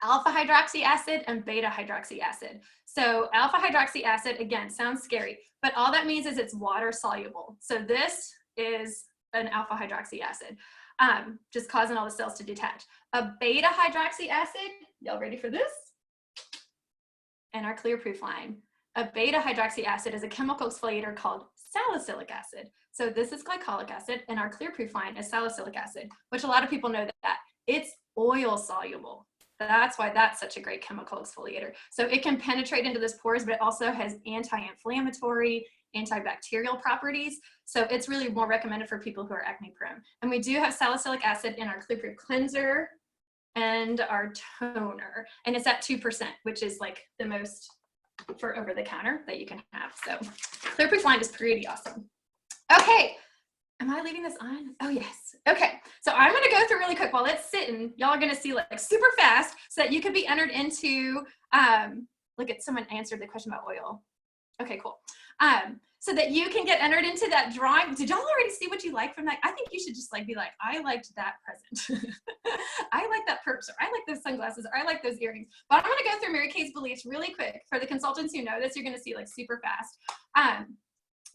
alpha hydroxy acid and beta hydroxy acid. So alpha hydroxy acid, again, sounds scary, but all that means is it's water soluble. So this is an alpha hydroxy acid, just causing all the cells to detach. A beta hydroxy acid, y'all ready for this? And our Clear Proof line. A beta hydroxy acid is a chemical exfoliator called salicylic acid. So this is glycolic acid, and our Clear Proof line is salicylic acid, which a lot of people know that. It's oil soluble. That's why that's such a great chemical exfoliator. So it can penetrate into those pores, but it also has anti-inflammatory, antibacterial properties. So it's really more recommended for people who are acne prone. And we do have salicylic acid in our Clear Proof cleanser and our toner. And it's at 2%, which is like the most for over the counter that you can have. So Clear Proof line is pretty awesome. Okay, am I leaving this on? Oh yes. Okay, so I'm gonna go through really quick while it's sitting. Y'all are gonna see like super fast so that you can be entered into, look at someone answered the question about oil. Okay, cool. So that you can get entered into that drawing. Did y'all already see what you like from that? I think you should just like be like, I liked that present. I like that purse, or I like those sunglasses, or I like those earrings. But I'm gonna go through Mary Kay's beliefs really quick. For the consultants who know this, you're gonna see like super fast.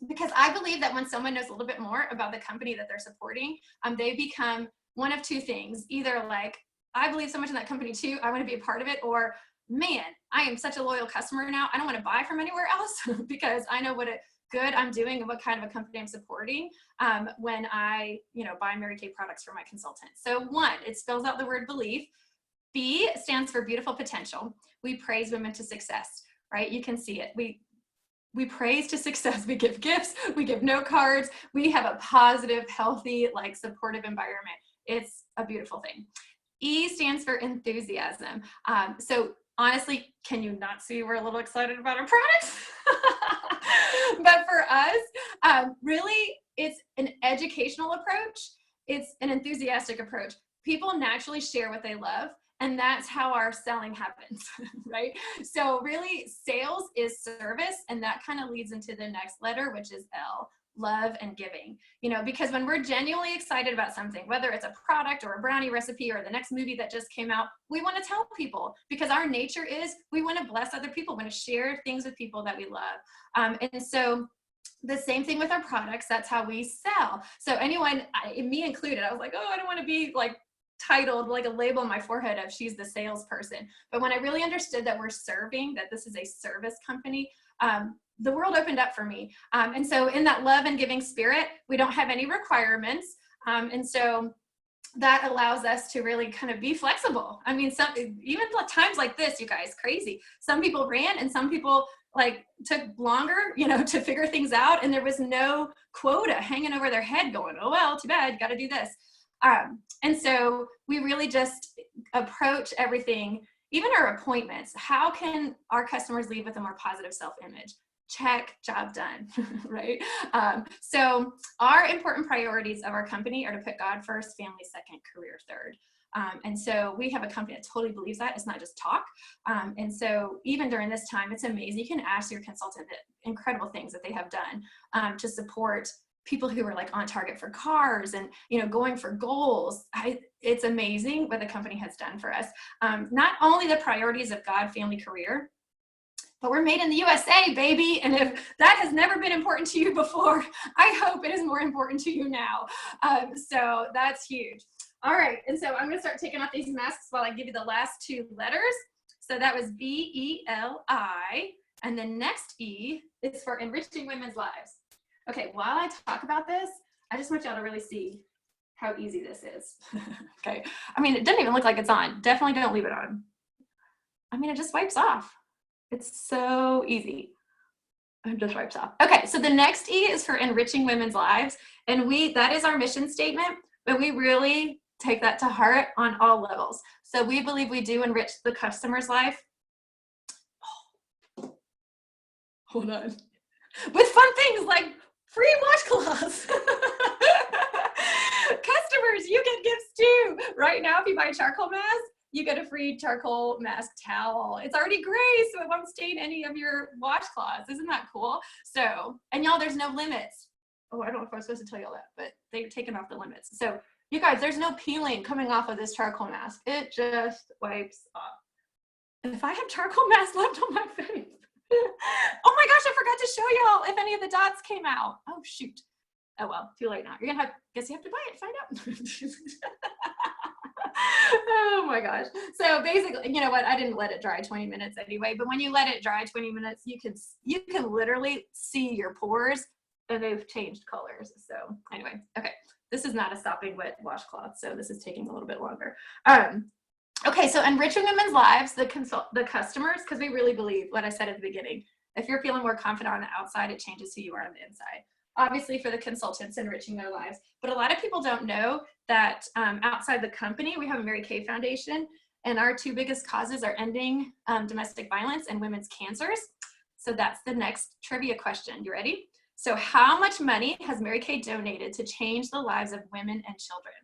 Because I believe that when someone knows a little bit more about the company that they're supporting, they become one of two things. Either like, I believe so much in that company too, I wanna be a part of it, or man, I am such a loyal customer now, I don't wanna buy from anywhere else because I know what good I'm doing and what kind of a company I'm supporting when I, buy Mary Kay products for my consultants. So one, it spells out the word belief. B stands for beautiful potential. We praise women to success, right? You can see it. We praise to success. We give gifts, we give note cards. We have a positive, healthy, like supportive environment. It's a beautiful thing. E stands for enthusiasm. So honestly, can you not see we're a little excited about our products? But for us, really, it's an educational approach. It's an enthusiastic approach. People naturally share what they love, and that's how our selling happens, right? So really, sales is service, and that kind of leads into the next letter, which is L, love and giving. Because when we're genuinely excited about something, whether it's a product or a brownie recipe or the next movie that just came out, we want to tell people, because our nature is we want to bless other people, want to share things with people that we love. And so the same thing with our products, that's how we sell. So anyone, me included, I was like, oh, I don't want to be like titled like a label on my forehead of she's the salesperson. But when I really understood that we're serving, that this is a service company, the world opened up for me. And so in that love and giving spirit, we don't have any requirements. And so that allows us to really kind of be flexible. I mean, even times like this, you guys, crazy. Some people ran and some people like took longer, to figure things out. And there was no quota hanging over their head going, oh, well, too bad, got to do this. And so we really just approach everything, even our appointments. How can our customers leave with a more positive self-image? Check, job done, right? So our important priorities of our company are to put God first, family second, career third. And so we have a company that totally believes that. It's not just talk. And so even during this time, it's amazing. You can ask your consultant the incredible things that they have done to support people who are like on target for cars and, going for goals. It's amazing what the company has done for us. Not only the priorities of God, family, career, but we're made in the USA, baby. And if that has never been important to you before, I hope it is more important to you now. So that's huge. All right, and so I'm gonna start taking off these masks while I give you the last two letters. So that was B-E-L-I, and the next E is for enriching women's lives. Okay, while I talk about this, I just want y'all to really see how easy this is. Okay, I mean, it doesn't even look like it's on. Definitely don't leave it on. I mean, it just wipes off. It's so easy. It just wipes off. Okay, so the next E is for enriching women's lives, and that is our mission statement, but we really take that to heart on all levels. So we believe we do enrich the customer's life. Oh. Hold on. With fun things like free washcloths. Customers, you get gifts too. Right now, if you buy a charcoal mask, you get a free charcoal mask towel. It's already gray, so it won't stain any of your washcloths. Isn't that cool? So, and y'all, there's no limits. Oh, I don't know if I was supposed to tell y'all that, but they've taken off the limits. So you guys, there's no peeling coming off of this charcoal mask. It just wipes off. And if I have charcoal mask left on my face, oh my gosh, I forgot to show y'all if any of the dots came out. Oh shoot. Oh well, too late now. You're gonna guess you have to buy it to find out. Oh my gosh. So basically, you know what? I didn't let it dry 20 minutes anyway, but when you let it dry 20 minutes, you can literally see your pores and they've changed colors. So anyway, okay. This is not a stopping wet washcloth, so this is taking a little bit longer. Okay, so enriching women's lives, the customers, because we really believe what I said at the beginning. If you're feeling more confident on the outside, it changes who you are on the inside. Obviously for the consultants, enriching their lives. But a lot of people don't know that outside the company, we have a Mary Kay Foundation, and our two biggest causes are ending domestic violence and women's cancers. So that's the next trivia question. You ready? So how much money has Mary Kay donated to change the lives of women and children,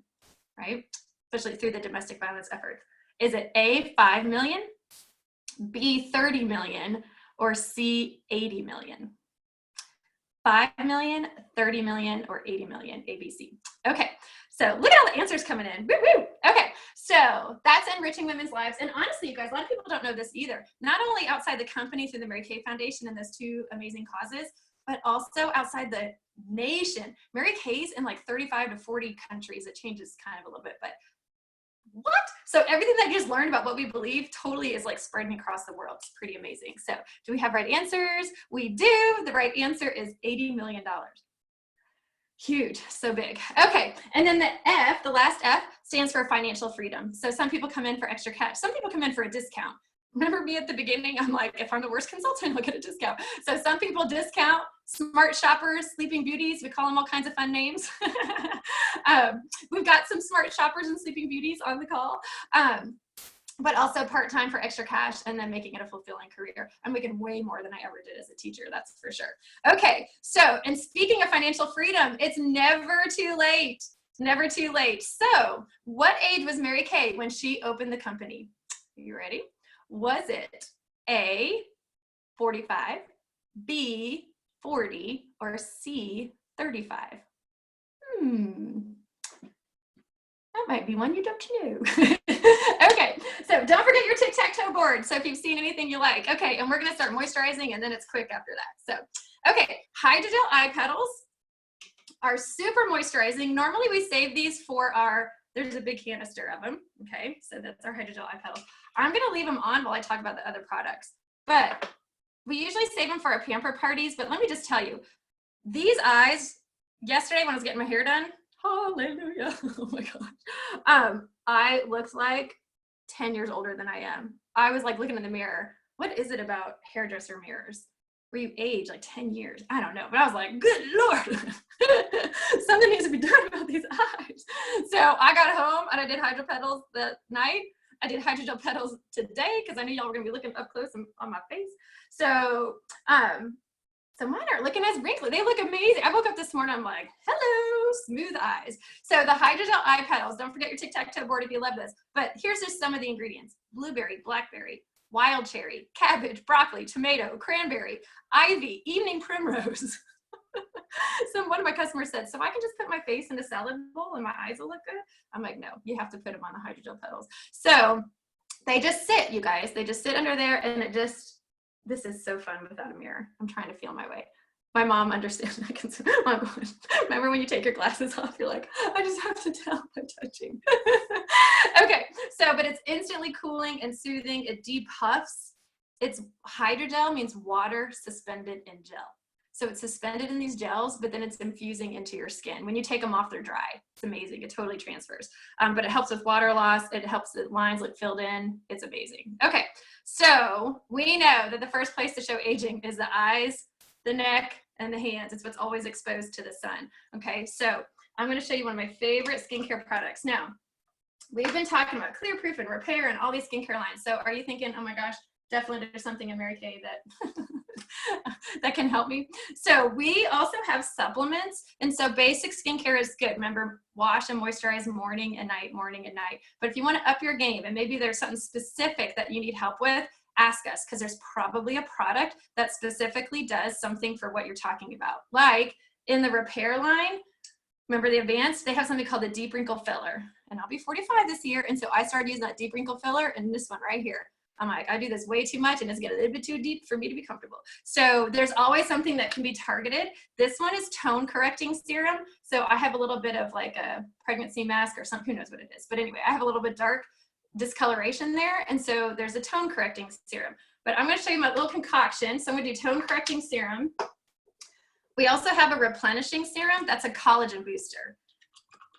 right? Especially through the domestic violence effort. Is it A, 5 million, B, 30 million, or C, 80 million? 5 million, 30 million, or 80 million, A, B, C. Okay, so look at all the answers coming in. Woo, woo. Okay, so that's enriching women's lives. And honestly, you guys, a lot of people don't know this either. Not only outside the company through the Mary Kay Foundation and those two amazing causes, but also outside the nation. Mary Kay's in like 35 to 40 countries. It changes kind of a little bit, but what? So everything that you just learned about what we believe totally is like spreading across the world. It's pretty amazing. So do we have right answers? We do. The right answer is $80 million. Huge, so big. Okay, and then the F, the last F, stands for financial freedom. So some people come in for extra cash. Some people come in for a discount. Remember me at the beginning? I'm like, if I'm the worst consultant, I'll get a discount. So some people discount, smart shoppers, sleeping beauties. We call them all kinds of fun names. We've got some smart shoppers and sleeping beauties on the call, but also part-time for extra cash and then making it a fulfilling career. I'm making way more than I ever did as a teacher, that's for sure. Okay, so, and speaking of financial freedom, it's never too late. Never too late. So what age was Mary Kay when she opened the company? Are you ready? Was it A, 45, B, 40, or C, 35? That might be one you don't know. Okay, so don't forget your tic-tac-toe board. So if you've seen anything you like. Okay, and we're gonna start moisturizing and then it's quick after that. So, okay, Hydrogel eye petals are super moisturizing. Normally we save these for there's a big canister of them. Okay, so that's our Hydrogel eye petals. I'm gonna leave them on while I talk about the other products, but we usually save them for our pamper parties. But let me just tell you, these eyes, yesterday when I was getting my hair done, hallelujah, oh my gosh, I looked like 10 years older than I am. I was like looking in the mirror. What is it about hairdresser mirrors where you age like 10 years? I don't know, but I was like, good Lord, something needs to be done about these eyes. So I got home and I did hydro petals that night. I did hydrogel petals today because I knew y'all were gonna be looking up close on my face. So, so mine are looking as wrinkly. They look amazing. I woke up this morning, I'm like, hello, smooth eyes. So the hydrogel eye petals, don't forget your tic-tac-toe board if you love this. But here's just some of the ingredients. Blueberry, blackberry, wild cherry, cabbage, broccoli, tomato, cranberry, ivy, evening primrose. So one of my customers said, so I can just put my face in a salad bowl and my eyes will look good? I'm like, no, you have to put them on the hydrogel petals. So they just sit, you guys. They just sit under there and it just This is so fun without a mirror. I'm trying to feel my way. My mom understands. Remember when you take your glasses off, you're like, I just have to tell by touching. Okay, so, but it's instantly cooling and soothing. It depuffs. It's hydrogel, means water suspended in gel. So it's suspended in these gels, but then it's infusing into your skin. When you take them off, they're dry. It's amazing. It totally transfers. But it helps with water loss. It helps the lines look filled in. It's amazing. Okay, so we know that the first place to show aging is the eyes, the neck, and the hands. It's what's always exposed to the sun. Okay, so I'm going to show you one of my favorite skincare products. Now, we've been talking about clear proof and repair and all these skincare lines. So are you thinking, oh my gosh, definitely there's something in Mary Kay that that can help me? So we also have supplements. And so basic skincare is good. Remember, wash and moisturize morning and night, morning and night. But if you want to up your game and maybe there's something specific that you need help with, ask us, because there's probably a product that specifically does something for what you're talking about. Like in the repair line, remember the advanced, they have something called the deep wrinkle filler. And I'll be 45 this year. And so I started using that deep wrinkle filler and this one right here. I'm like, I do this way too much and it's getting a little bit too deep for me to be comfortable. So there's always something that can be targeted. This one is tone correcting serum. So I have a little bit of like a pregnancy mask or something, who knows what it is. But anyway, I have a little bit dark discoloration there. And so there's a tone correcting serum. But I'm going to show you my little concoction. So I'm going to do tone correcting serum. We also have a replenishing serum. That's a collagen booster.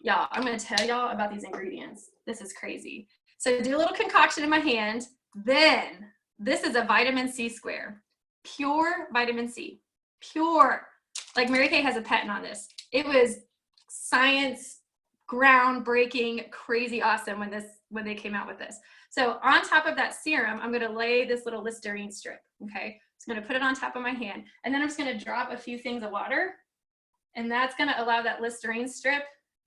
Y'all, I'm going to tell y'all about these ingredients. This is crazy. So do a little concoction in my hand. Then this is a vitamin C square, pure vitamin C, pure. Like Mary Kay has a patent on this. It was science, groundbreaking, crazy awesome when they came out with this. So on top of that serum, I'm going to lay this little Listerine strip. Okay, so I'm going to put it on top of my hand, and then I'm just going to drop a few things of water, and that's going to allow that Listerine strip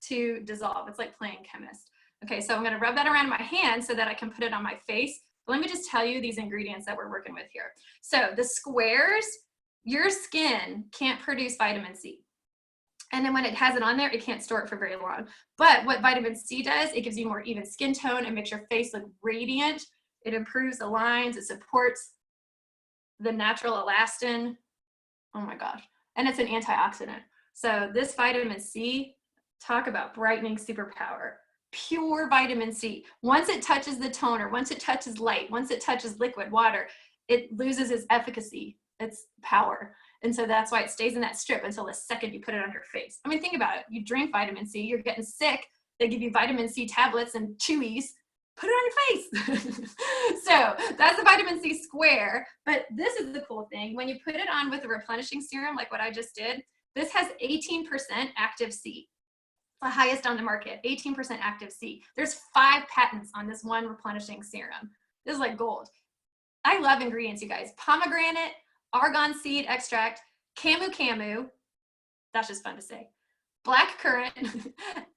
to dissolve. It's like playing chemist. Okay, so I'm going to rub that around my hand so that I can put it on my face. But let me just tell you these ingredients that we're working with here. So the squares, your skin can't produce vitamin C. And then when it has it on there, it can't store it for very long. But what vitamin C does, it gives you more even skin tone. It makes your face look radiant. It improves the lines. It supports the natural elastin. Oh my gosh. And it's an antioxidant. So this vitamin C, talk about brightening superpower. Pure vitamin C. Once it touches the toner, once it touches light, once it touches liquid water, it loses its efficacy, its power. And so that's why it stays in that strip until the second you put it on your face. I mean, think about it. You drink vitamin C, you're getting sick. They give you vitamin C tablets and chewies. Put it on your face. So that's the vitamin C square. But this is the cool thing. When you put it on with a replenishing serum, like what I just did, this has 18% active C. The highest on the market, 18% active C. There's 5 patents on this one replenishing serum. This is like gold. I love ingredients, you guys. Pomegranate, argan seed extract, camu, that's just fun to say, black currant,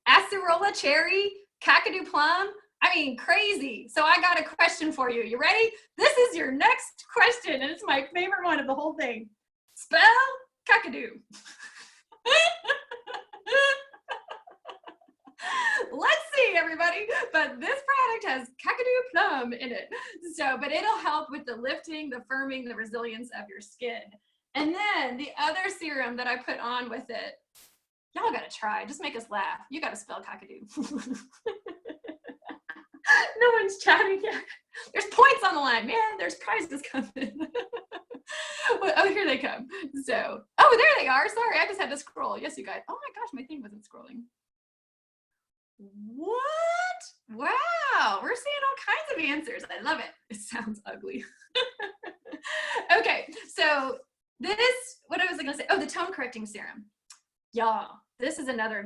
acerola cherry, kakadu plum. I mean, crazy. So I got a question for you. You ready? This is your next question, and it's my favorite one of the whole thing. Spell kakadu. Let's see, everybody. But this product has kakadu plum in it. So, but it'll help with the lifting, the firming, the resilience of your skin. And then the other serum that I put on with it, y'all gotta try. Just make us laugh. You gotta spell kakadu. No one's chatting yet. There's points on the line, man. There's prizes coming. Well, oh, here they come. So, oh, there they are. Sorry, I just had to scroll. Yes, you guys. Oh my gosh, my thing wasn't scrolling. What? Wow, we're seeing all kinds of answers. I love it. It sounds ugly. Okay, so this, what was I gonna say? Oh, the tone correcting serum. Y'all, this is another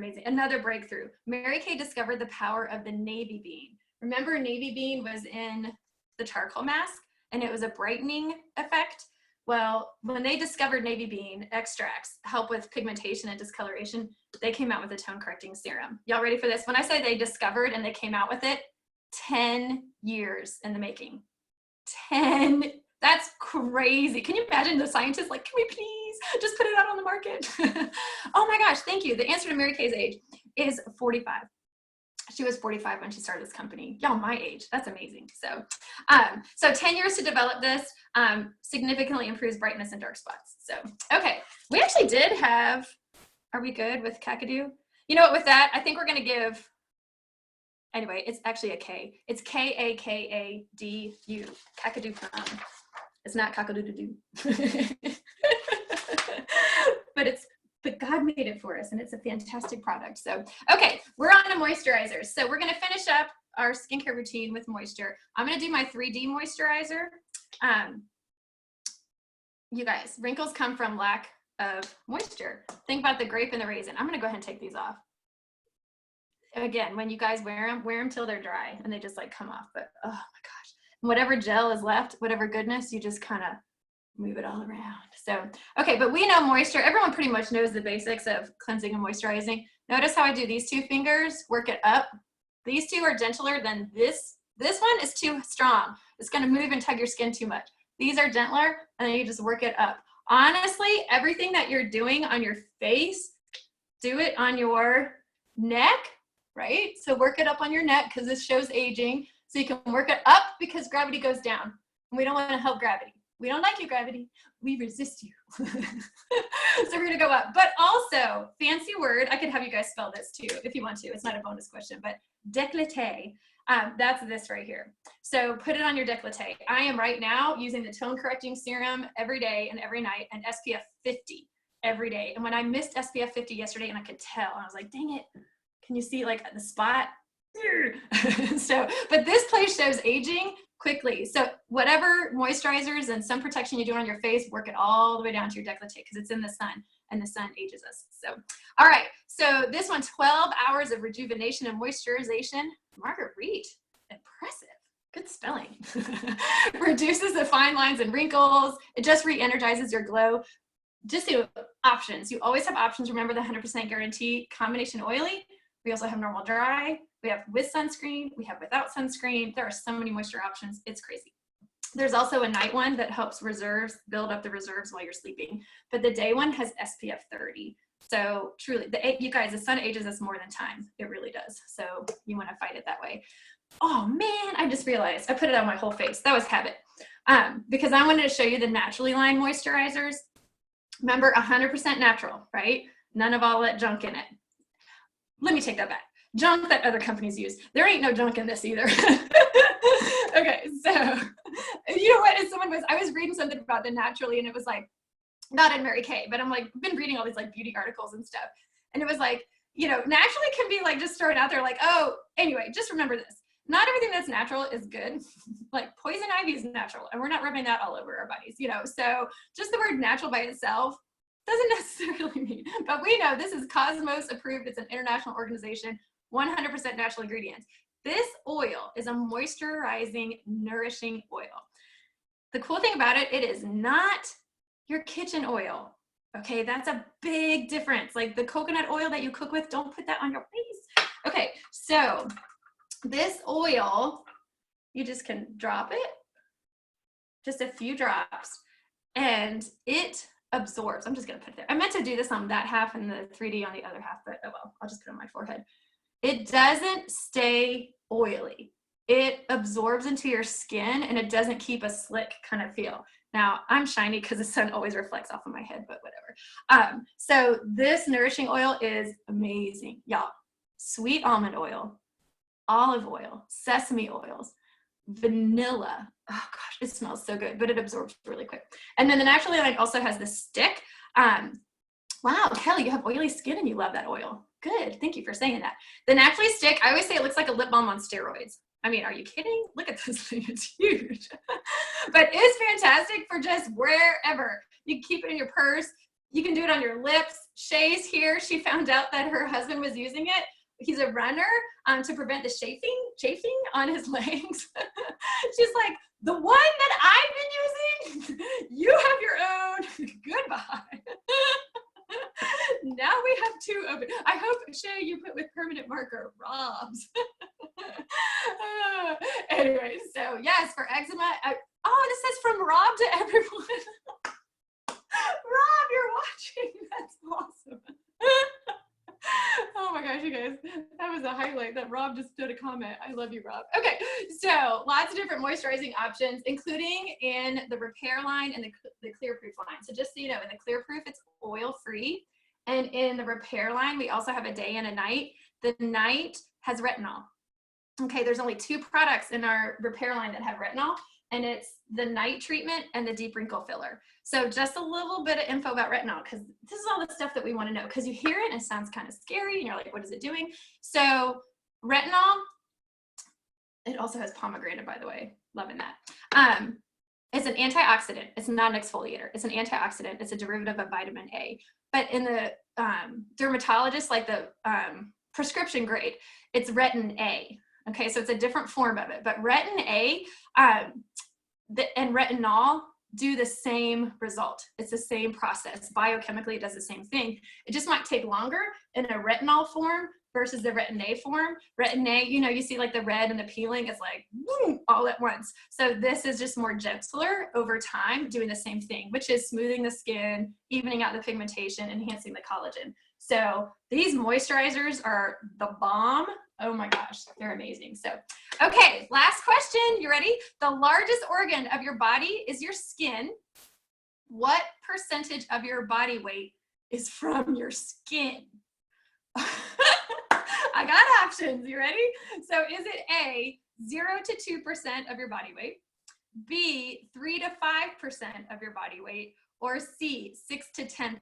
breakthrough. Mary Kay discovered the power of the navy bean. Remember, navy bean was in the charcoal mask and it was a brightening effect. Well, when they discovered navy bean extracts help with pigmentation and discoloration, they came out with a tone correcting serum. Y'all ready for this? When I say they discovered and they came out with it, 10 years in the making. 10, that's crazy. Can you imagine the scientists like, can we please just put it out on the market? Oh my gosh, thank you. The answer to Mary Kay's age is 45. She was 45 when she started this company. Y'all my age. That's amazing. So, so 10 years to develop this, significantly improves brightness and dark spots. So, okay. We actually did have, are we good with Kakadu? You know what, with that, I think we're going to give, anyway, it's actually a K. It's Kakadu. Kakadu. It's not Kakadu. But God made it for us, and it's a fantastic product. So, okay, we're on to moisturizers. So we're going to finish up our skincare routine with moisture. I'm going to do my 3D moisturizer. You guys, wrinkles come from lack of moisture. Think about the grape and the raisin. I'm going to go ahead and take these off. Again, when you guys wear them till they're dry, and they just like come off. But oh my gosh, whatever gel is left, whatever goodness, you just kind of move it all around. So, okay, but we know moisture. Everyone pretty much knows the basics of cleansing and moisturizing. Notice how I do these 2 fingers, work it up. These 2 are gentler than this. This one is too strong. It's gonna move and tug your skin too much. These are gentler, and then you just work it up. Honestly, everything that you're doing on your face, do it on your neck, right? So work it up on your neck because this shows aging. So you can work it up because gravity goes down. And we don't wanna help gravity. We don't like you, gravity. We resist you. So we're gonna go up. But also, fancy word, I could have you guys spell this too if you want to. It's not a bonus question, but décolleté. That's this right here. So put it on your décolleté. I am right now using the tone correcting serum every day and every night, and SPF 50 every day. And when I missed SPF 50 yesterday, and I could tell, I was like, dang it. Can you see like the spot? So, but this place shows aging quickly. So whatever moisturizers and sun protection you do on your face, work it all the way down to your décolleté because it's in the sun, and the sun ages us. So, all right. So this one, 12 hours of rejuvenation and moisturization. Margaret Reed, impressive. Good spelling. Reduces the fine lines and wrinkles. It just re-energizes your glow. Just the options. You always have options. Remember the 100% guarantee. Combination oily. We also have normal dry. We have with sunscreen. We have without sunscreen. There are so many moisture options. It's crazy. There's also a night one that helps build up the reserves while you're sleeping. But the day one has SPF 30. So truly, you guys, the sun ages us more than time. It really does. So you want to fight it that way. Oh man, I just realized I put it on my whole face. That was habit. Because I wanted to show you the naturally lined moisturizers. Remember, 100% natural, right? None of all that junk in it. Let me take that back. Junk that other companies use. There ain't no junk in this either. Okay, so you know what? I was reading something about the naturally, and it was like, not in Mary Kay, but I'm like, been reading all these like beauty articles and stuff. And it was like, you know, naturally can be like just throwing out there like, oh, anyway, just remember this. Not everything that's natural is good. Like poison ivy is natural, and we're not rubbing that all over our bodies, you know? So just the word natural by itself doesn't necessarily mean, but we know this is Cosmos approved. It's an international organization, 100% natural ingredients. This oil is a moisturizing, nourishing oil. The cool thing about it, it is not your kitchen oil. Okay, that's a big difference. Like the coconut oil that you cook with, don't put that on your face. Okay, so this oil, you just can drop it, just a few drops, and it absorbs. I'm just gonna put it there. I meant to do this on that half and the 3D on the other half, but oh well, I'll just put it on my forehead. It doesn't stay oily. It absorbs into your skin, and it doesn't keep a slick kind of feel. Now, I'm shiny because the sun always reflects off of my head, but whatever. So this nourishing oil is amazing, y'all. Sweet almond oil, olive oil, sesame oils, vanilla. Oh gosh, it smells so good, but it absorbs really quick. And then the Naturally Lined also has this stick. Wow, Kelly, you have oily skin and you love that oil. Good, thank you for saying that. The Naturally Stick, I always say it looks like a lip balm on steroids. I mean, are you kidding? Look at this thing, it's huge. But it's fantastic for just wherever. You can keep it in your purse. You can do it on your lips. Shay's here. She found out that her husband was using it. He's a runner to prevent the chafing on his legs. She's like, the one that I've been using, you have your own. Goodbye. Now we have two open. I hope, Shay, you put with permanent marker, Rob's. Anyway, so yes, for eczema. This says from Rob to everyone. Rob, you're watching. That's awesome. Oh my gosh, you guys, that was a highlight that Rob just did a comment. I love you, Rob. Okay, so lots of different moisturizing options, including in the Repair line and the Clear Proof line. So just so you know, in the Clear Proof, it's oil-free. And in the Repair line, we also have a day and a night. The night has retinol. Okay, there's only 2 products in our Repair line that have retinol, and it's the night treatment and the deep wrinkle filler. So just a little bit of info about retinol, because this is all the stuff that we want to know, because you hear it and it sounds kind of scary and you're like, what is it doing? So retinol, it also has pomegranate, by the way, loving that. It's an antioxidant. It's not an exfoliator. It's an antioxidant. It's a derivative of vitamin A. But in the dermatologist, like the prescription grade, it's retin A. Okay, so it's a different form of it. But retin A and retinol do the same result. It's the same process. Biochemically, it does the same thing. It just might take longer in a retinol form versus the retin A form. Retin A, you know, you see like the red and the peeling is like boom, all at once. So this is just more gentler over time, doing the same thing, which is smoothing the skin, evening out the pigmentation, enhancing the collagen. So these moisturizers are the bomb. Oh my gosh, they're amazing. So, okay, last question. You ready? The largest organ of your body is your skin. What percentage of your body weight is from your skin? I got options. You ready? So is it A, 0 to 2% of your body weight, B, 3 to 5% of your body weight, or C, 6 to 10%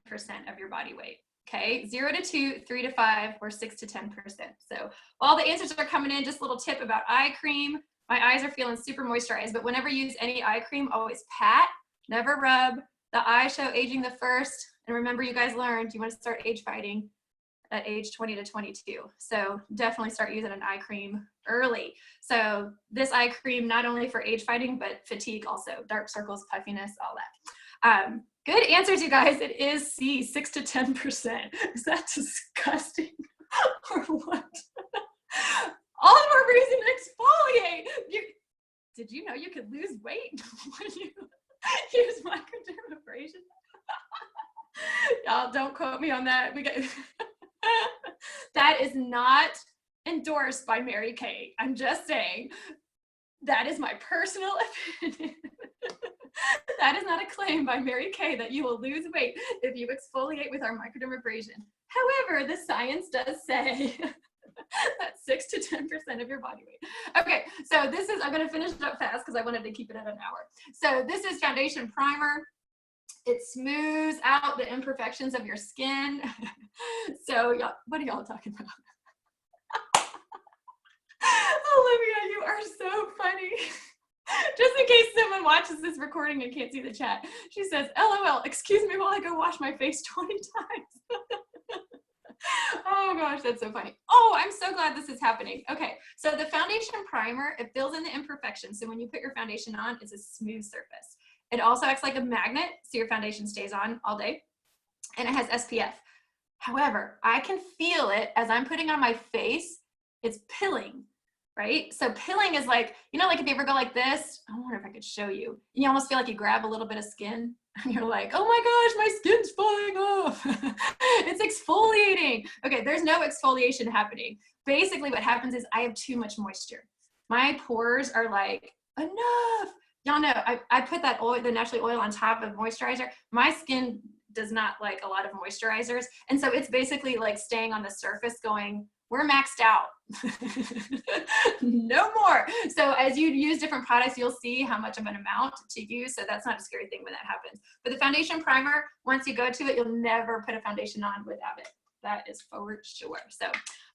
of your body weight? Okay, 0 to 2, 3 to 5, or 6 to 10%. So all the answers are coming in. Just a little tip about eye cream. My eyes are feeling super moisturized, but whenever you use any eye cream, always pat, never rub. The eyes show aging the first. And remember, you guys learned you want to start age fighting at age 20 to 22. So definitely start using an eye cream early. So this eye cream, not only for age fighting, but fatigue also, dark circles, puffiness, all that. Good answers, you guys. It is C, 6 to 10%. Is that disgusting or what? All the more reason to exfoliate. Did you know you could lose weight when you use microdermabrasion? Y'all don't quote me on that. That is not endorsed by Mary Kay. I'm just saying that is my personal opinion. That is not a claim by Mary Kay that you will lose weight if you exfoliate with our microdermabrasion. However, the science does say that's 6 to 10% of your body weight. Okay, so this is, I'm gonna finish it up fast because I wanted to keep it at an hour. So this is foundation primer. It smooths out the imperfections of your skin. So y'all, what are y'all talking about? Olivia, you are so funny. Just in case someone watches this recording and can't see the chat, she says, LOL, excuse me while I go wash my face 20 times. Oh gosh, that's so funny. Oh, I'm so glad this is happening. Okay, so the foundation primer, it fills in the imperfections. So when you put your foundation on, it's a smooth surface. It also acts like a magnet, so your foundation stays on all day. And it has SPF. However, I can feel it as I'm putting on my face, it's pilling. Right? So pilling is like, you know, like if you ever go like this, I wonder if I could show you. You almost feel like you grab a little bit of skin and you're like, oh my gosh, my skin's falling off. It's exfoliating. Okay, there's no exfoliation happening. Basically what happens is I have too much moisture. My pores are like, enough. Y'all know, I put that oil, the naturally oil on top of moisturizer. My skin does not like a lot of moisturizers. And so it's basically like staying on the surface going, we're maxed out. No more. So as you use different products, you'll see how much of an amount to use. So that's not a scary thing when that happens. But the foundation primer, once you go to it, you'll never put a foundation on without it. That is for sure. So,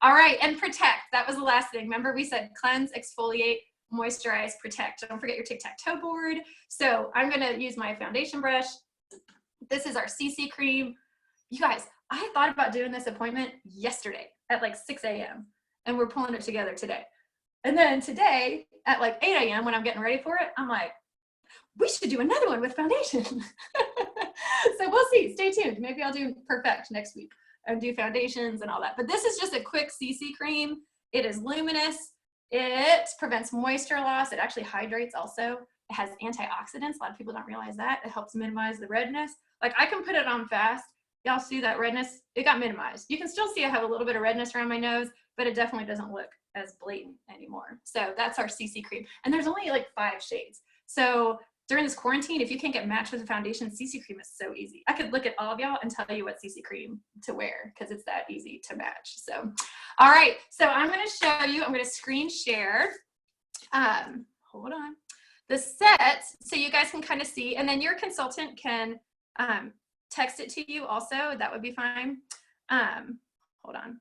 all right. And protect. That was the last thing. Remember we said cleanse, exfoliate, moisturize, protect. Don't forget your tic-tac-toe board. So I'm going to use my foundation brush. This is our CC cream. You guys, I thought about doing this appointment yesterday at like 6 a.m. and we're pulling it together today. And then today at like 8 a.m. when I'm getting ready for it, I'm like, we should do another one with foundation. So we'll see, stay tuned. Maybe I'll do Perfect next week and do foundations and all that. But this is just a quick CC cream. It is luminous. It prevents moisture loss. It actually hydrates also. It has antioxidants. A lot of people don't realize that. It helps minimize the redness. Like I can put it on fast Y'all see that redness? It got minimized. You can still see I have a little bit of redness around my nose, but it definitely doesn't look as blatant anymore. So that's our CC cream. And there's only like 5 shades. So during this quarantine, if you can't get matched with a foundation, CC cream is so easy. I could look at all of y'all and tell you what CC cream to wear because it's that easy to match. So, all right. So I'm going to show you, I'm going to screen share. Hold on. The set, so you guys can kind of see, and then your consultant can text it to you also. That would be fine. Hold on.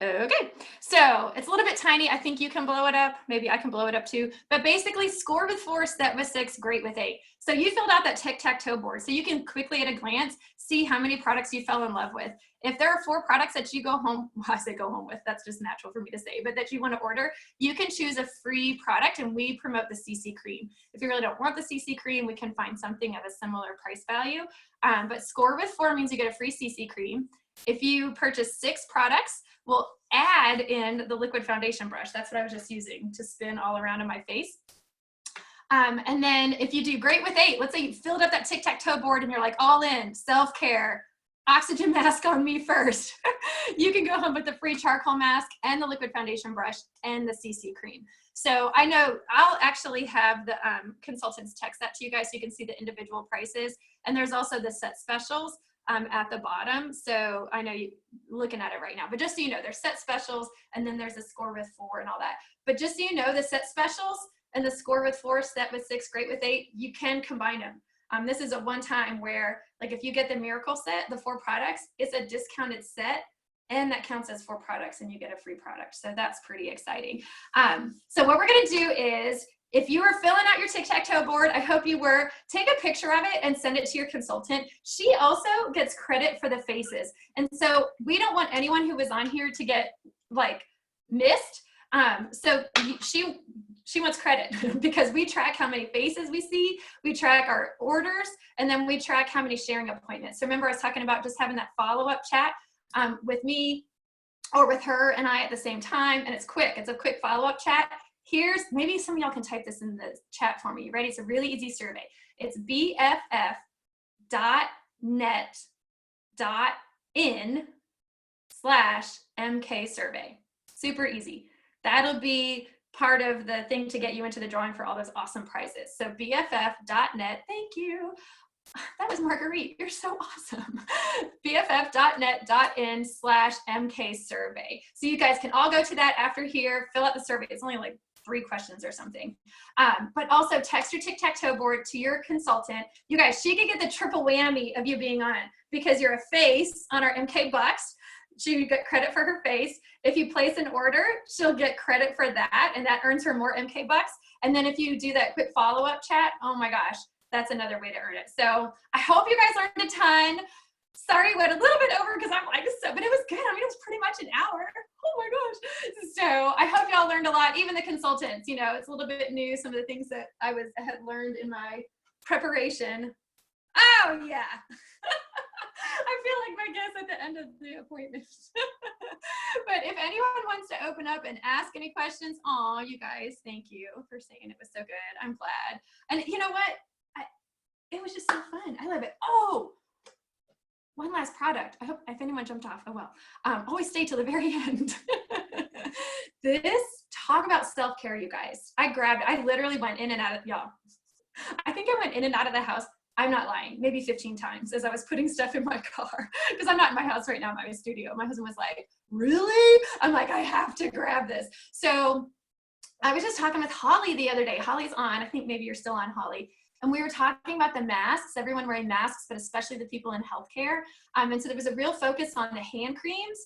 Okay, so it's a little bit tiny. I think you can blow it up. Maybe I can blow it up too. But basically, score with 4, set with 6, great with 8. So you filled out that tic-tac-toe board. So you can quickly at a glance see how many products you fell in love with. If there are 4 products that you go home, well, I say go home with, that's just natural for me to say, but that you want to order, you can choose a free product and we promote the CC cream. If you really don't want the CC cream, we can find something of a similar price value. But score with 4 means you get a free CC cream. If you purchase 6 products, we'll add in the liquid foundation brush. That's what I was just using to spin all around in my face. And then if you do great with 8, let's say you filled up that tic-tac-toe board and you're like all in, self-care, oxygen mask on me first. You can go home with the free charcoal mask and the liquid foundation brush and the CC cream. So I know I'll actually have the consultants text that to you guys so you can see the individual prices. And there's also the set specials at the bottom. So I know you're looking at it right now, but just so you know, there's set specials and then there's a score with 4 and all that. But just so you know, the set specials and the score with 4, set with 6, great with 8, you can combine them. This is a one-time where, like, if you get the Miracle set, the 4 products, it's a discounted set, and that counts as 4 products, and you get a free product. So that's pretty exciting. So what we're gonna do is, if you were filling out your tic-tac-toe board, I hope you were, take a picture of it and send it to your consultant. She also gets credit for the faces. And so we don't want anyone who was on here to get, like, missed. So she wants credit because we track how many faces we see, we track our orders, and then we track how many sharing appointments. So remember I was talking about just having that follow-up chat with me or with her and I at the same time, and it's quick. It's a quick follow-up chat. Here's, maybe some of y'all can type this in the chat for me. You ready? It's a really easy survey. It's bff.net.in/MK survey. Super easy. That'll be part of the thing to get you into the drawing for all those awesome prizes. So bff.net, thank you. That was Marguerite, you're so awesome. bff.net.in/MK survey. So you guys can all go to that after here, fill out the survey. It's only like 3 questions or something. But also text your tic-tac-toe board to your consultant. You guys, she can get the triple whammy of you being on because you're a face on our MK Bucks. She get credit for her face. If you place an order, she'll get credit for that, and that earns her more MK Bucks. And then if you do that quick follow-up chat, oh my gosh, that's another way to earn it. So I hope you guys learned a ton. Sorry, went a little bit over because I'm like, so, but it was good. I mean, it was pretty much an hour. Oh my gosh. So I hope y'all learned a lot. Even the consultants, you know, it's a little bit new. Some of the things that I had learned in my preparation. Oh yeah. I feel like my guest at the end of the appointment. But if anyone wants to open up and ask any questions, oh, you guys, thank you for saying it was so good. I'm glad. And you know what? It was just so fun. I love it. Oh, one last product. I hope if anyone jumped off, oh well. Always stay till the very end. This, talk about self-care, you guys. I literally went in and out of, y'all. I think I went in and out of the house, I'm not lying, maybe 15 times as I was putting stuff in my car because I'm not in my house right now, I'm in my studio. My husband was like, really? I'm like, I have to grab this. So I was just talking with Holly the other day. Holly's on, I think maybe you're still on, Holly. And we were talking about the masks, everyone wearing masks, but especially the people in healthcare. And so there was a real focus on the hand creams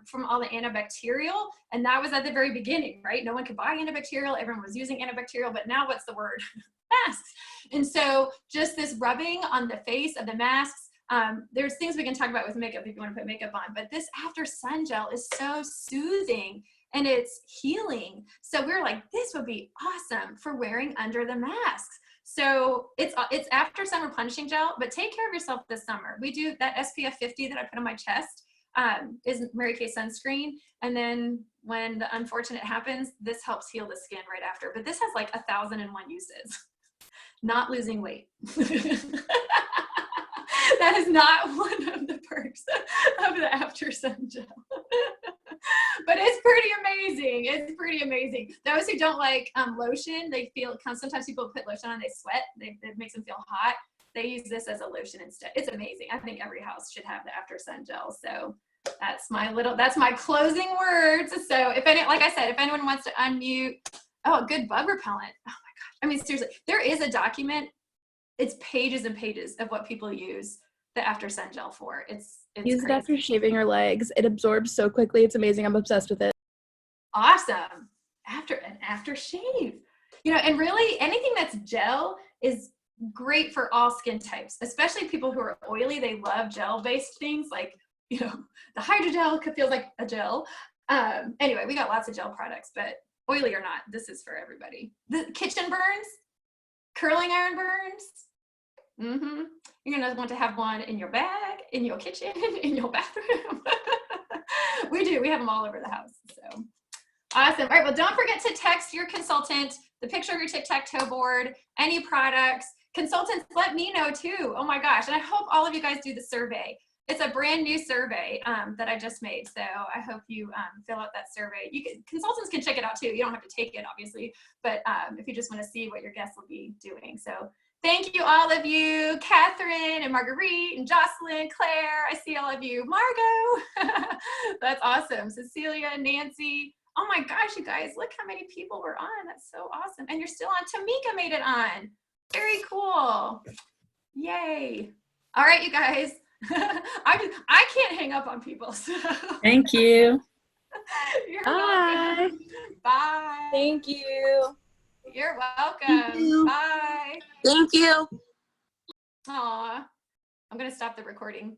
from all the antibacterial. And that was at the very beginning, right? No one could buy antibacterial. Everyone was using antibacterial, but now what's the word? Masks. And so just this rubbing on the face of the masks, there's things we can talk about with makeup if you want to put makeup on, but this after sun gel is so soothing and it's healing. So we were like, this would be awesome for wearing under the masks. So it's after sun replenishing gel, but take care of yourself this summer. We do that SPF 50 that I put on my chest is Mary Kay sunscreen. And then when the unfortunate happens, this helps heal the skin right after. But this has like 1,001 uses. not losing weight. That is not one of the perks of the After Sun gel. But it's pretty amazing. It's pretty amazing. Those who don't like lotion, they feel, sometimes people put lotion on, they sweat, it makes them feel hot. They use this as a lotion instead. It's amazing. I think every house should have the After Sun gel. So that's my closing words. So like I said, if anyone wants to unmute, oh, a good bug repellent. Oh my gosh. I mean, seriously, there is a document. It's pages and pages of what people use the After Sun gel for. It's Use it crazy. after shaving your legs. It absorbs so quickly. It's amazing. I'm obsessed with it. Awesome. After shave. You know, and really anything that's gel is great for all skin types, especially people who are oily. They love gel-based things like, you know, the hydrogel feels like a gel. Anyway, we got lots of gel products, but oily or not, this is for everybody. The kitchen burns, curling iron burns. You're gonna want to have one in your bag, in your kitchen, in your bathroom. We have them all over the house. So awesome. All right, well, don't forget to text your consultant the picture of your tic-tac-toe board, any products. Consultants, let me know too. Oh my gosh, and I hope all of you guys do the survey. It's a brand new survey that I just made, so I hope you fill out that survey. Consultants can check it out too. You don't have to take it, obviously, but if you just want to see what your guests will be doing. So thank you, all of you, Catherine and Marguerite and Jocelyn, Claire. I see all of you. Margot, that's awesome. Cecilia, Nancy. Oh my gosh, you guys, look how many people were on. That's so awesome. And you're still on. Tamika made it on. Very cool. Yay. All right, you guys. I can't hang up on people. So. Thank you. You're Bye. welcome. Bye. Thank you. You're welcome. you. Bye. Thank you. Aw. I'm going to stop the recording.